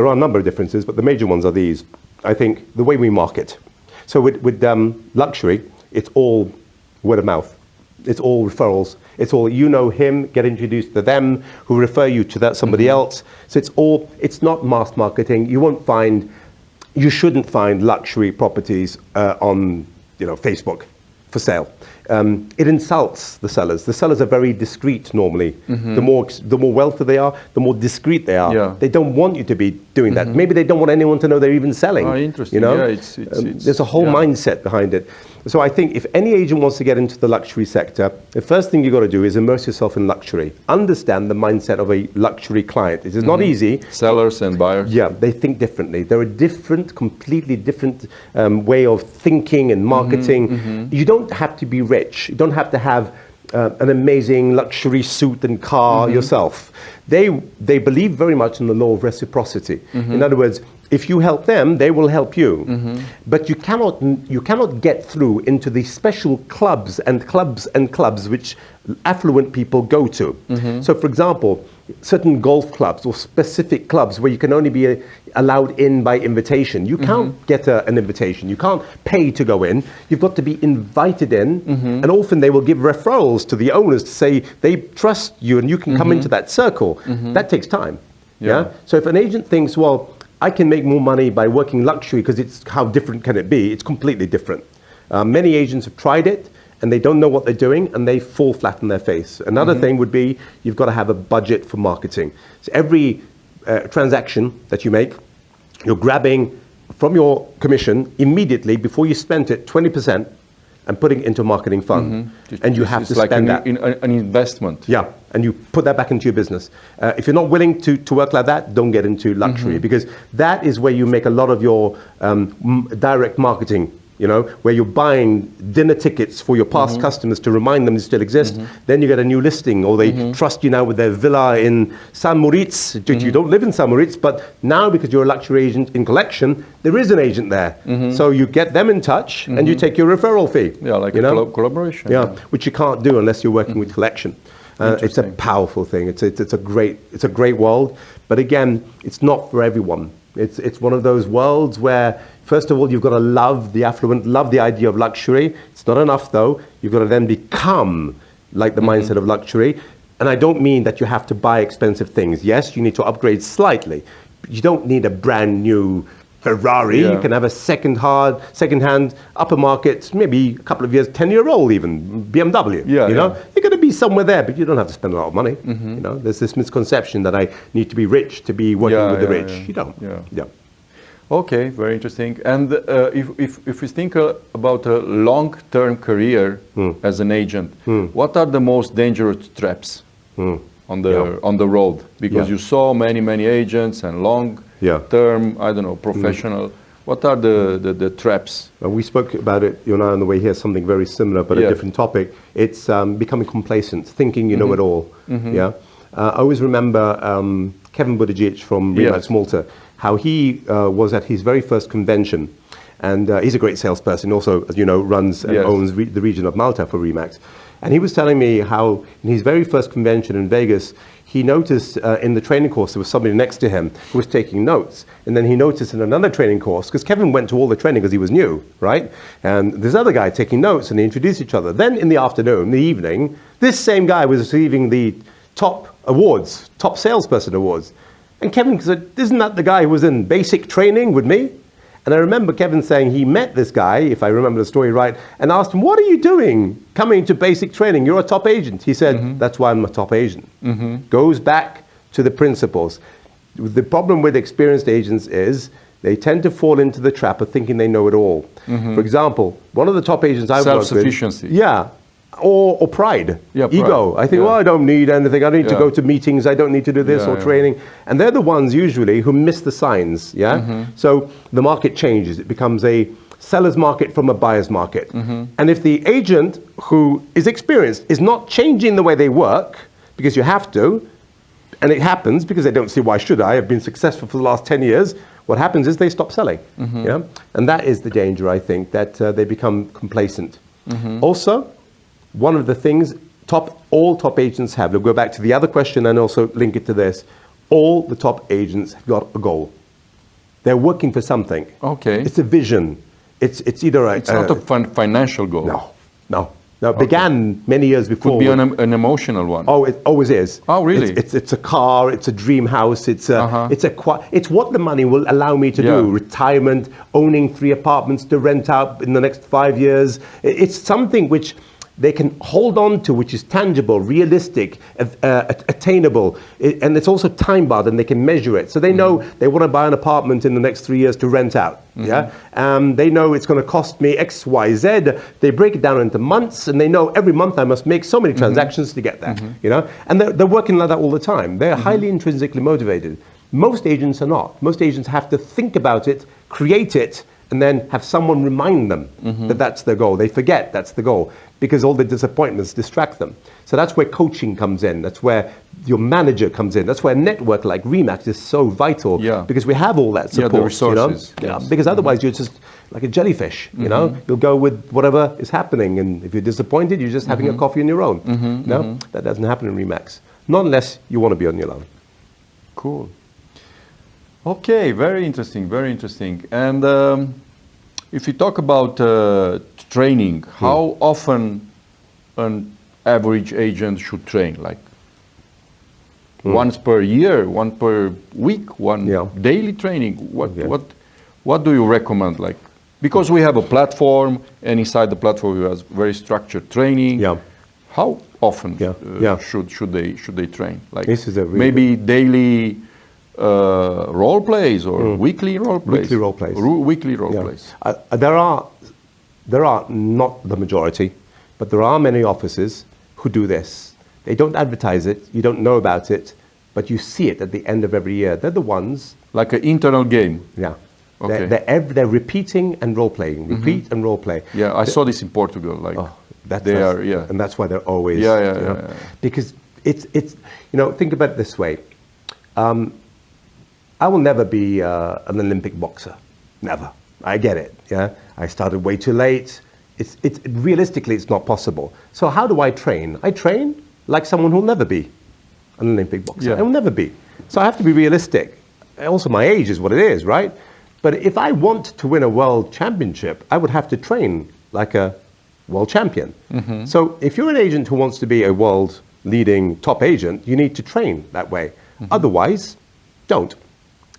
are a number of differences, but the major ones are these. I think the way we market. So with luxury, it's all word of mouth. It's all referrals. It's all, you know him, get introduced to them, who refer you to that somebody else. So it's not mass marketing. You shouldn't find luxury properties on Facebook for sale. It insults the sellers. The sellers are very discreet normally. The more wealthy they are, the more discreet they are. Yeah. They don't want you to be doing that. Maybe they don't want anyone to know they're even selling. Interesting. There's a whole mindset behind it. So I think if any agent wants to get into the luxury sector, the first thing you've got to do is immerse yourself in luxury. Understand the mindset of a luxury client. It is not easy. Sellers and buyers. Yeah, they think differently. They're a completely different way of thinking and marketing. You don't have to be rich. You don't have to have an amazing luxury suit and car yourself. They believe very much in the law of reciprocity. In other words, if you help them, they will help you. But you cannot get through into the special clubs which affluent people go to. So for example, certain golf clubs or specific clubs where you can only be allowed in by invitation. You can't get an invitation. You can't pay to go in. You've got to be invited in. And often they will give referrals to the owners to say they trust you and you can come into that circle. That takes time. Yeah. So if an agent thinks, well, I can make more money by working luxury because it's how different can it be? It's completely different. Many agents have tried it and they don't know what they're doing and they fall flat on their face. Another thing would be you've got to have a budget for marketing. So every transaction that you make, you're grabbing from your commission immediately before you spent it 20% and putting it into a marketing fund. And you have to spend that. An investment. Yeah, and you put that back into your business. If you're not willing to work like that, don't get into luxury, because that is where you make a lot of your direct marketing. You know, where you're buying dinner tickets for your past customers to remind them they still exist. Then you get a new listing, or they trust you now with their villa in San Moritz. You don't live in San Moritz, but now because you're a luxury agent in collection, there is an agent there. So you get them in touch and you take your referral fee. Yeah, like you a collaboration. Yeah, which you can't do unless you're working with collection. It's a powerful thing. It's a great world, but again, it's not for everyone. It's one of those worlds where, first of all, you've got to love the affluent, love the idea of luxury. It's not enough, though. You've got to then become like the mindset of luxury. And I don't mean that you have to buy expensive things. Yes, you need to upgrade slightly. But you don't need a brand new Ferrari. You can have a second-hand, upper market, maybe a couple of years, 10-year-old even, BMW. You know, you're going to be somewhere there, but you don't have to spend a lot of money. You know, there's this misconception that I need to be rich to be working with the rich. You don't. Yeah. Okay, very interesting. And if we think about a long-term career as an agent, what are the most dangerous traps on the road? Because you saw many agents and long-term, I don't know, professional. What are the traps? We spoke about it, you and I, on the way here, something very similar, but a different topic. It's becoming complacent, thinking you know it all. I always remember Kevin Buttigieg from Remax Malta, how he was at his very first convention. And he's a great salesperson, also, as you know, runs and owns the region of Malta for Remax. And he was telling me how in his very first convention in Vegas, he noticed in the training course there was somebody next to him who was taking notes. And then he noticed in another training course, because Kevin went to all the training because he was new, right? And this other guy taking notes, and they introduced each other. Then in the afternoon, the evening, this same guy was receiving the top awards, top salesperson awards. And Kevin said, isn't that the guy who was in basic training with me? And I remember Kevin saying he met this guy, if I remember the story right, and asked him, what are you doing coming to basic training? You're a top agent. He said, that's why I'm a top agent. Goes back to the principles. The problem with experienced agents is they tend to fall into the trap of thinking they know it all. For example, one of the top agents I've worked with... Self-sufficiency. Yeah. Or pride, pride. Ego. I think, well, I don't need anything. I don't need to go to meetings. I don't need to do this or training. And they're the ones usually who miss the signs. So the market changes. It becomes a seller's market from a buyer's market. And if the agent who is experienced is not changing the way they work, because you have to, and it happens because they don't see why should I have been successful for the last 10 years, what happens is they stop selling. And that is the danger, I think, that they become complacent. Also, one of the things all top agents have, we'll go back to the other question and also link it to this, all the top agents have got a goal. They're working for something. Okay. It's a vision. It's either a... It's not a financial goal. No. It began many years before. Could be an emotional one. Oh, it always is. Oh, really? It's a car, it's a dream house, it's what the money will allow me to do. Retirement, owning 3 apartments to rent out in the next 5 years. It's something which they can hold on to, which is tangible, realistic, attainable, and it's also time-bound, and they can measure it. So they know they want to buy an apartment in the next 3 years to rent out. They know it's going to cost me X, Y, Z. They break it down into months, and they know every month I must make so many transactions to get there. You know, and they're working like that all the time. They're highly intrinsically motivated. Most agents are not. Most agents have to think about it, create it, and then have someone remind them that that's their goal. They forget that's the goal because all the disappointments distract them. So that's where coaching comes in. That's where your manager comes in. That's where a network like Remax is so vital because we have all that support. The resources. You know? Because otherwise you're just like a jellyfish. You know, you'll go with whatever is happening, and if you're disappointed, you're just having a coffee on your own. No, that doesn't happen in Remax. Not unless you want to be on your own. Cool. Okay, very interesting, very interesting. And if you talk about training, how often an average agent should train? Like once per year, one per week, one daily training? What do you recommend? Like, because we have a platform, and inside the platform we have very structured training. How often should they train? Like this is a really maybe daily role plays or weekly role plays? Weekly role plays. Weekly role Yeah. plays. There are not the majority, but there are many offices who do this. They don't advertise it, you don't know about it, but you see it at the end of every year. They're the ones. Like an internal game. Yeah. Okay. They're repeating and role playing, repeat and role play. Yeah, I saw this in Portugal. Like And that's why they're always. Yeah. Because it's think about it this way. I will never be an Olympic boxer, never. I get it. Yeah, I started way too late. It's realistically it's not possible. So how do I train? I train like someone who'll never be an Olympic boxer. Yeah. I will never be. So I have to be realistic. Also, my age is what it is, right? But if I want to win a world championship, I would have to train like a world champion. So if you're an agent who wants to be a world leading top agent, you need to train that way. Otherwise, don't.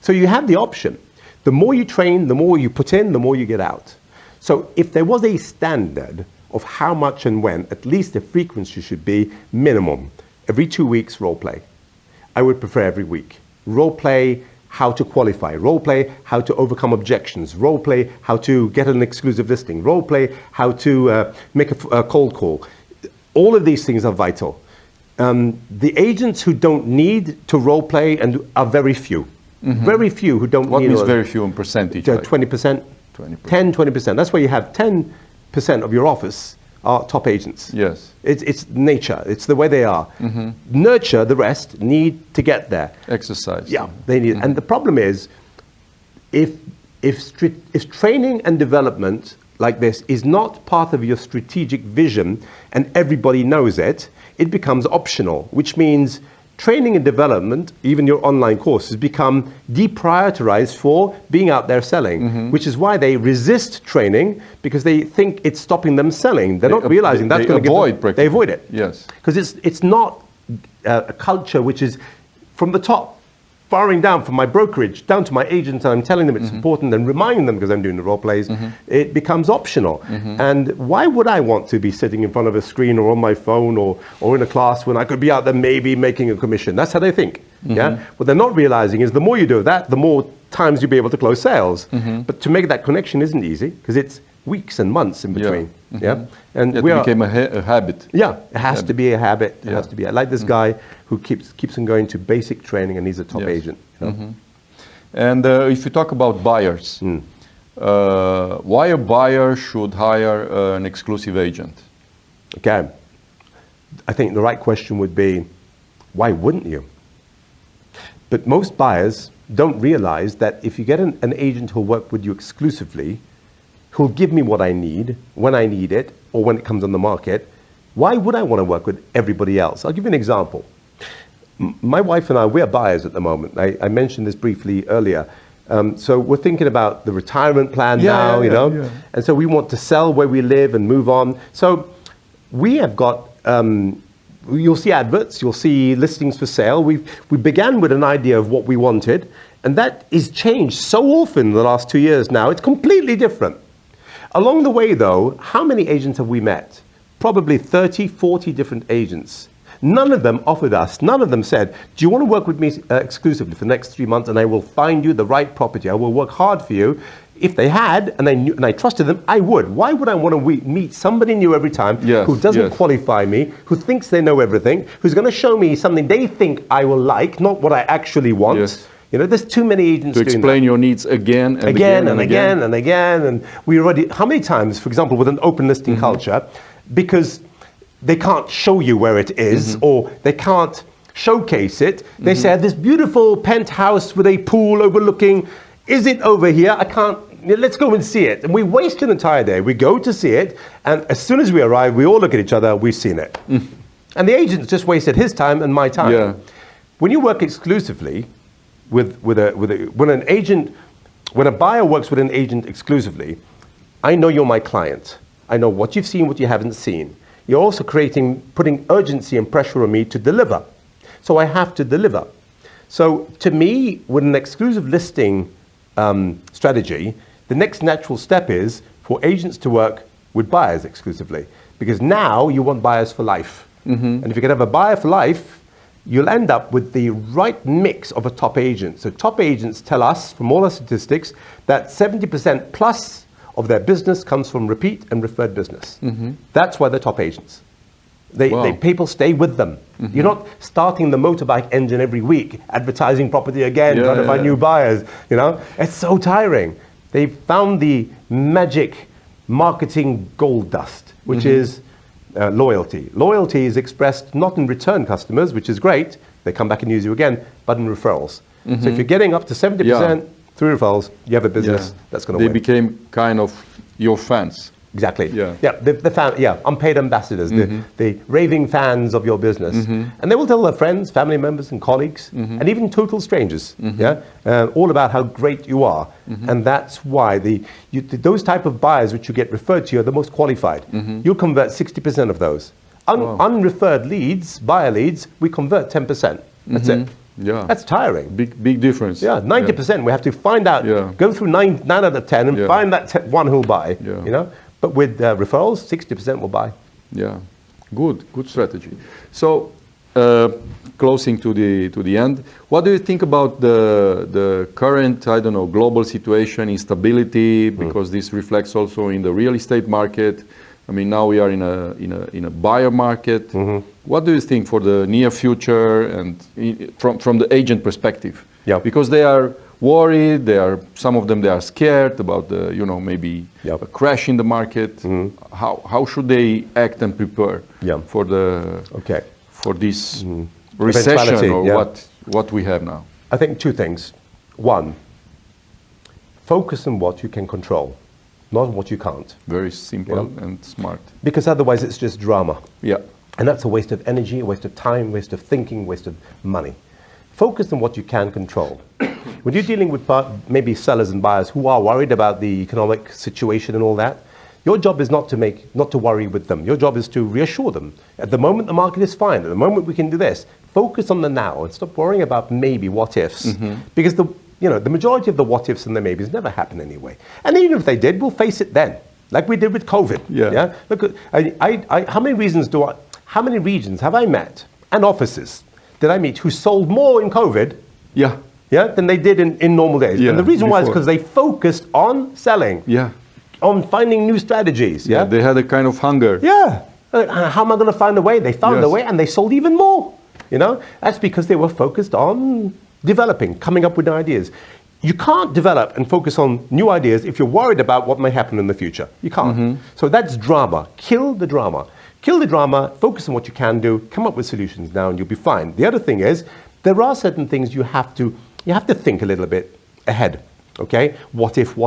So you have the option. The more you train, the more you put in, the more you get out. So if there was a standard of how much and when, at least the frequency should be minimum. Every 2 weeks, role play. I would prefer every week. Role play how to qualify, role play how to overcome objections, role play how to get an exclusive listing, role play how to make a cold call. All of these things are vital. The agents who don't need to role play and are very few. Very few who don't What need means very few in percentage? 20%, 10, 20%. That's why you have 10% of your office are top agents. Yes. It's nature. It's the way they are. Nurture the rest need to get there. Exercise. Yeah, they need. And the problem is, if training and development like this is not part of your strategic vision and everybody knows it, it becomes optional, which means training and development, even your online courses, become deprioritized for being out there selling, which is why they resist training, because they think it's stopping them selling. They're not realizing that's going to give them, they avoid it. Yes. Because it's not a culture which is from the top, firing down from my brokerage down to my agents, and I'm telling them it's important and reminding them, because I'm doing the role plays, it becomes optional. And why would I want to be sitting in front of a screen or on my phone or in a class when I could be out there maybe making a commission? That's how they think. Yeah. What they're not realizing is the more you do that, the more times you'll be able to close sales. But to make that connection isn't easy, because it's weeks and months in between. Yeah. And It became a habit. yeah, it has to be a habit. It has to be. I like this guy who keeps on going to basic training, and he's a top agent. You know? And if you talk about buyers, why a buyer should hire an exclusive agent? Okay. I think the right question would be, why wouldn't you? But most buyers don't realize that if you get an agent who'll work with you exclusively, who'll give me what I need, when I need it, or when it comes on the market, why would I want to work with everybody else? I'll give you an example. My wife and I, we're buyers at the moment. I mentioned this briefly earlier. So we're thinking about the retirement plan now, you know, and so we want to sell where we live and move on. So we have got, you'll see adverts, you'll see listings for sale. We began with an idea of what we wanted, and that is changed so often in the last 2 years now. It's completely different. Along the way, though, how many agents have we met? Probably 30, 40 different agents. None of them offered us, none of them said, do you want to work with me exclusively for the next 3 months, and I will find you the right property. I will work hard for you. If they had, and I knew, and I trusted them, I would. Why would I want to meet somebody new every time who doesn't qualify me, who thinks they know everything, who's going to show me something they think I will like, not what I actually want? Yes. You know, there's too many agents To doing explain that. your needs again and again. And we already, how many times, for example, with an open listing culture, because they can't show you where it is, or they can't showcase it, they say, this beautiful penthouse with a pool overlooking, is it over here? I can't, let's go and see it. And we waste an entire day. We go to see it, and as soon as we arrive, we all look at each other, we've seen it. And the agent's just wasted his time and my time. Yeah. When you work exclusively, when a buyer works with an agent exclusively, I know you're my client. I know what you've seen, what you haven't seen. You're also putting urgency and pressure on me to deliver. So I have to deliver. So to me, with an exclusive listing strategy, the next natural step is for agents to work with buyers exclusively. Because now you want buyers for life. And if you can have a buyer for life, you'll end up with the right mix of a top agent. So top agents tell us, from all our statistics, that 70% plus of their business comes from repeat and referred business. That's why they're top agents. People stay with them. You're not starting the motorbike engine every week, advertising property again, trying to find new buyers. You know, it's so tiring. They've found the magic marketing gold dust, which is loyalty. Loyalty is expressed not in return customers, which is great. They come back and use you again, but in referrals. So if you're getting up to 70% through referrals, you have a business that's going to win. They became kind of your fans. Exactly. The unpaid ambassadors, the raving fans of your business, and they will tell their friends, family members, and colleagues, and even total strangers, all about how great you are, and that's why those type of buyers which you get referred to are the most qualified. You'll convert 60% of those. Unreferred leads, buyer leads, we convert 10%. That's it. Yeah, that's tiring. Big difference. Yeah, 90%. We have to find out, go through 9 out of 10, and find that one who'll buy. You know. But with referrals, 60% will buy. Yeah, good strategy. So, closing to the end, what do you think about the current, I don't know, global situation, instability? Because this reflects also in the real estate market. I mean, now we are in a buyer market. What do you think for the near future and from the agent perspective? Yeah, because they are worried. Some of them are scared about the maybe a crash in the market. How should they act and prepare for this recession or what we have now? I think 2 things. 1, focus on what you can control, not what you can't. Very simple and smart. Because otherwise it's just drama. Yeah. And that's a waste of energy, a waste of time, waste of thinking, waste of money. Focus on what you can control. When you're dealing with maybe sellers and buyers who are worried about the economic situation and all that, your job is not to worry with them. Your job is to reassure them. At the moment, the market is fine. At the moment, we can do this. Focus on the now and stop worrying about maybe what ifs. Because the majority of the what ifs and the maybes never happen anyway. And even if they did, we'll face it then, like we did with COVID. Yeah. Look, how many regions have I met and offices did I meet who sold more in COVID? Than they did in normal days. And the reason why is because they focused on selling. On finding new strategies. They had a kind of hunger. How am I going to find a way? They found a way and they sold even more. That's because they were focused on developing, coming up with new ideas. You can't develop and focus on new ideas if you're worried about what may happen in the future. You can't. So that's drama. Kill the drama. Kill the drama, focus on what you can do, come up with solutions now and you'll be fine. The other thing is, there are certain things you have to think a little bit ahead, okay? What if?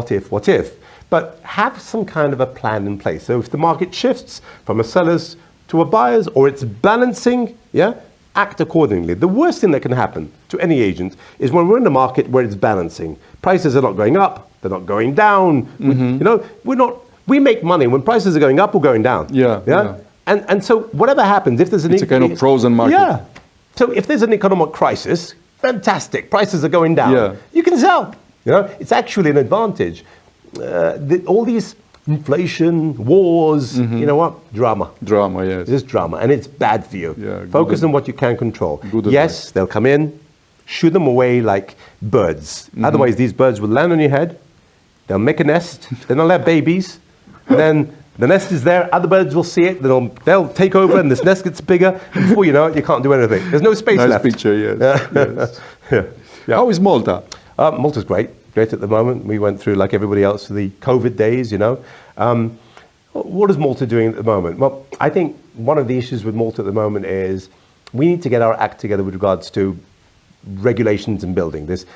But have some kind of a plan in place. So if the market shifts from a seller's to a buyer's, or it's balancing, act accordingly. The worst thing that can happen to any agent is when we're in a market where it's balancing. Prices are not going up, they're not going down. We make money when prices are going up or going down. And so whatever happens, if there's it's a kind of frozen market. So if there's an economic crisis, fantastic, prices are going down. You can sell. It's actually an advantage. All these inflation, wars, you know what? Drama. Yes. It's drama, and it's bad for you. Focus on what you can control. Yes, they'll come in, shoo them away like birds. Otherwise, these birds will land on your head. They'll make a nest. Then they'll have babies. And then the nest is there. Other birds will see it. They'll take over, and this nest gets bigger. Before you know it, you can't do anything. There's no space left. Nice picture, yes. How is Malta? Malta's great at the moment. We went through, like everybody else, the COVID days, What is Malta doing at the moment? Well, I think one of the issues with Malta at the moment is we need to get our act together with regards to regulations and building. There's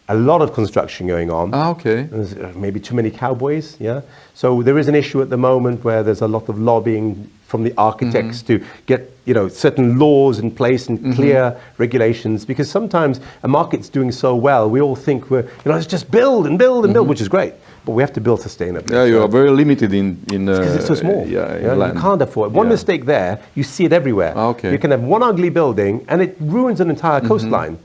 a lot of construction going on. Okay. There's maybe too many cowboys, So there is an issue at the moment where there's a lot of lobbying from the architects to get, certain laws in place and clear regulations, because sometimes a market's doing so well, we all think let's just build and build and build, which is great, but we have to build sustainably. Yeah, you are very limited in because it's so small. Land. You can't afford it. One mistake there, you see it everywhere. Okay. You can have one ugly building and it ruins an entire coastline.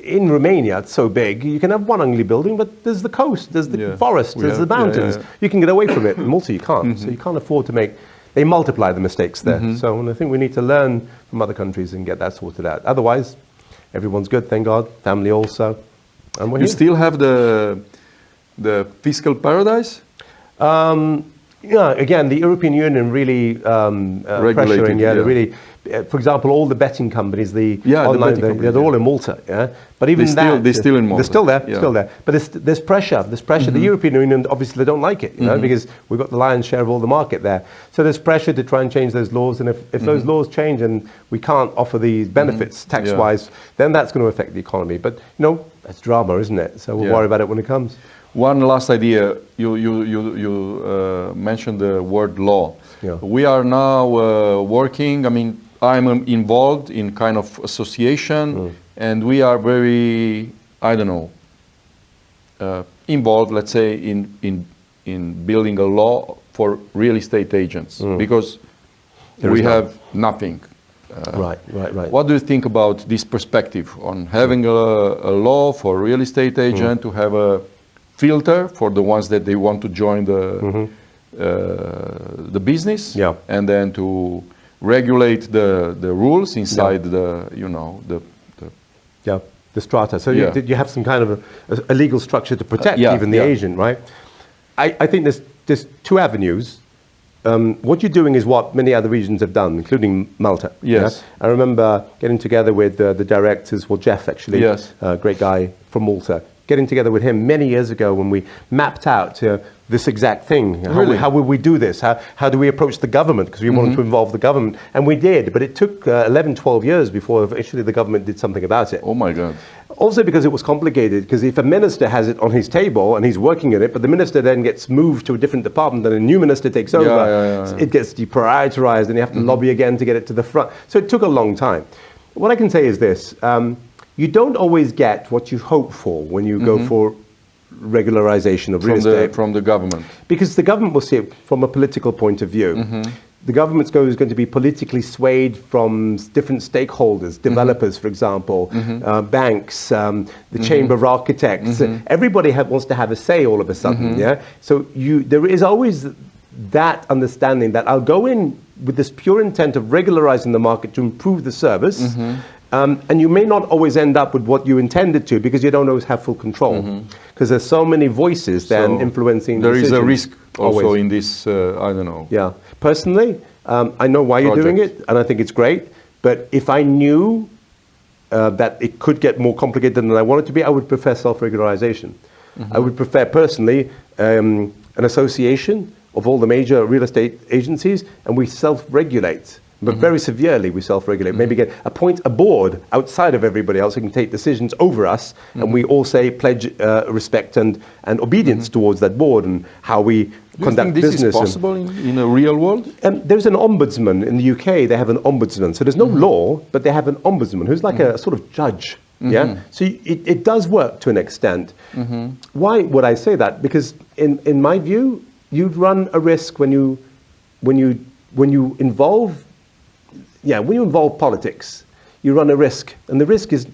In Romania, it's so big, you can have one ugly building, but there's the coast, there's the forest, there's the mountains. You can get away from it. In Malta, you can't. So you can't afford to make they multiply the mistakes there. So and I think we need to learn from other countries and get that sorted out. Otherwise, everyone's good, thank God. Family also. And we're You here. still have the fiscal paradise? Yeah, again, the European Union really pressuring. Yeah, they're really. For example, all the betting companies, the online, they're all in Malta. Yeah, but even they're still in Malta. They're still there, Yeah. still there. But there's pressure. There's pressure. The European Union obviously they don't like it, you know, because we've got the lion's share of all the market there. So there's pressure to try and change those laws. And if those laws change and we can't offer these benefits tax-wise, then that's going to affect the economy. But you know, that's drama, isn't it? So we'll worry about it when it comes. One last idea. You mentioned the word law. Yeah. We are now working. I mean, I'm involved in kind of association, and we are very, I don't know, involved. Let's say in building a law for real estate agents because we have nothing. Right. What do you think about this perspective on having a law for real estate agent to have a filter for the ones that they want to join the business, and then to regulate the rules inside the strata. So you have some kind of a legal structure to protect even the agent, right? I think there's two avenues. What you're doing is what many other regions have done, including Malta. Yes. I remember getting together with the directors, well, Jeff actually, great guy from Malta, getting together with him many years ago when we mapped out this exact thing. How would we do this? How do we approach the government? Because we wanted to involve the government. And we did, but it took 11, 12 years before actually the government did something about it. Oh my God. Also because it was complicated, because if a minister has it on his table and he's working in it, but the minister then gets moved to a different department and a new minister takes over, it gets deprioritized and you have to lobby again to get it to the front. So it took a long time. What I can say is this. You don't always get what you hope for when you go for regularization of real estate. From the government. Because the government will see it from a political point of view. The government is going to be politically swayed from different stakeholders, developers, for example, banks, the Chamber of Architects. Everybody wants to have a say all of a sudden. So there is always that understanding that I'll go in with this pure intent of regularizing the market to improve the service. And you may not always end up with what you intended to because you don't always have full control. Because there's so many voices then influencing decisions. There is a risk also in this, I don't know. Yeah. Personally, I know why you're doing it, and I think it's great. But if I knew that it could get more complicated than I want it to be, I would prefer self-regularization. I would prefer personally an association of all the major real estate agencies, and we self-regulate. But very severely we self-regulate. Maybe appoint a board outside of everybody else who can take decisions over us, and we all say pledge respect and obedience towards that board and how we conduct business. This is possible in a real world? There's an ombudsman in the UK. They have an ombudsman. So there's no law, but they have an ombudsman who's like a sort of judge. So it does work to an extent. Why would I say that? Because in my view, you run a risk when you involve politics, you run a risk. And the risk is,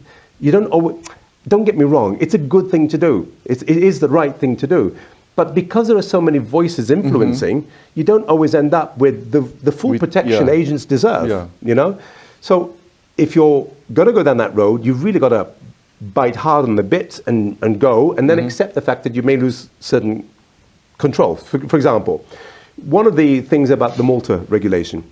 don't get me wrong, it's a good thing to do. It is the right thing to do. But because there are so many voices influencing, you don't always end up with the full protection agents deserve, you know? So if you're going to go down that road, you've really got to bite hard on the bit and go, and then accept the fact that you may lose certain control. For example, one of the things about the Malta regulation,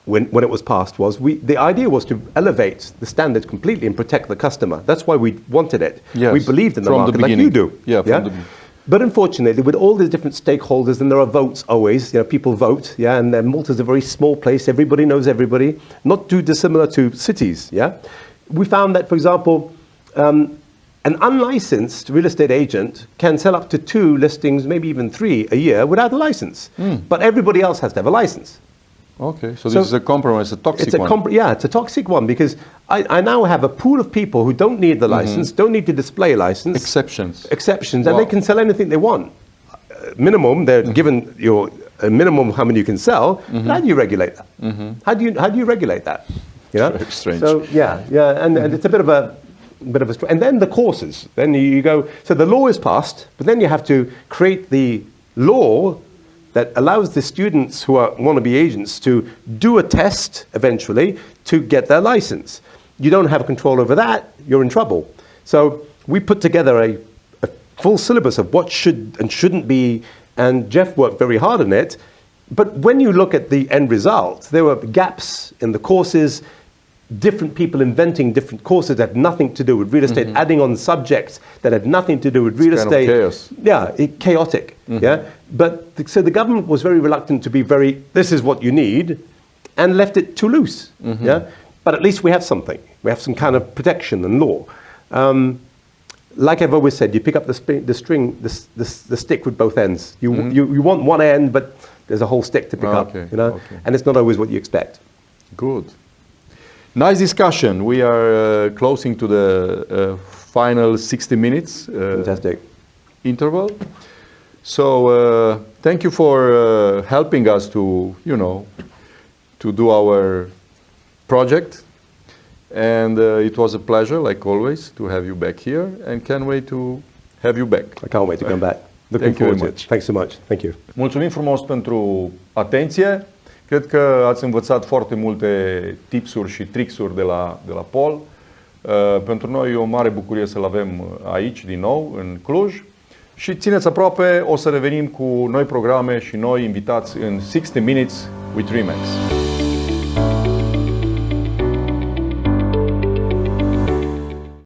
when it was passed, was the idea was to elevate the standard completely and protect the customer. That's why we wanted it. Yes, we believed in the market like you do. Yeah, from the beginning. But unfortunately, with all these different stakeholders, and there are votes always, people vote, and Malta's a very small place, everybody knows everybody, not too dissimilar to cities, We found that, for example, an unlicensed real estate agent can sell up to 2 listings, maybe even 3 a year without a license. But everybody else has to have a license. Okay, so this is a compromise, a toxic one. It's a toxic one because I now have a pool of people who don't need the license, don't need to display a license. Exceptions, and they can sell anything they want. Minimum, they're given a minimum of how many you can sell. How do you regulate that? How do you regulate that? Very strange. So and it's a bit of a and then the courses. Then you go. So the law is passed, but then you have to create the law that allows the students who want to be agents to do a test eventually to get their license. You don't have control over that, you're in trouble. So we put together a full syllabus of what should and shouldn't be, and Jeff worked very hard on it. But when you look at the end result, there were gaps in the courses, different people inventing different courses that had nothing to do with real estate, adding on subjects that had nothing to do with real estate. Kind of chaos. Yeah, chaotic. Yeah, but so the government was very reluctant to be very, this is what you need, and left it too loose. Yeah, but at least we have something. We have some kind of protection and law. Like I've always said, you pick up the stick with both ends. You want one end, but there's a whole stick to pick up. You know, and it's not always what you expect. Good. Nice discussion. We are closing to the final 60 minutes Fantastic. Interval. So thank you for helping us to, to do our project. And it was a pleasure, like always, to have you back here, and can't wait to have you back. I can't wait to come back. Looking forward to it. Thanks so much. Thank you. Mulțumim frumos pentru atenție. Cred că ați învățat foarte multe tipsuri și tricuri de la Paul. Pentru noi e o mare bucurie să-l avem aici din nou, în Cluj. Și țineți aproape, o să revenim cu noi programe și noi invitați în 60 Minutes with Remax.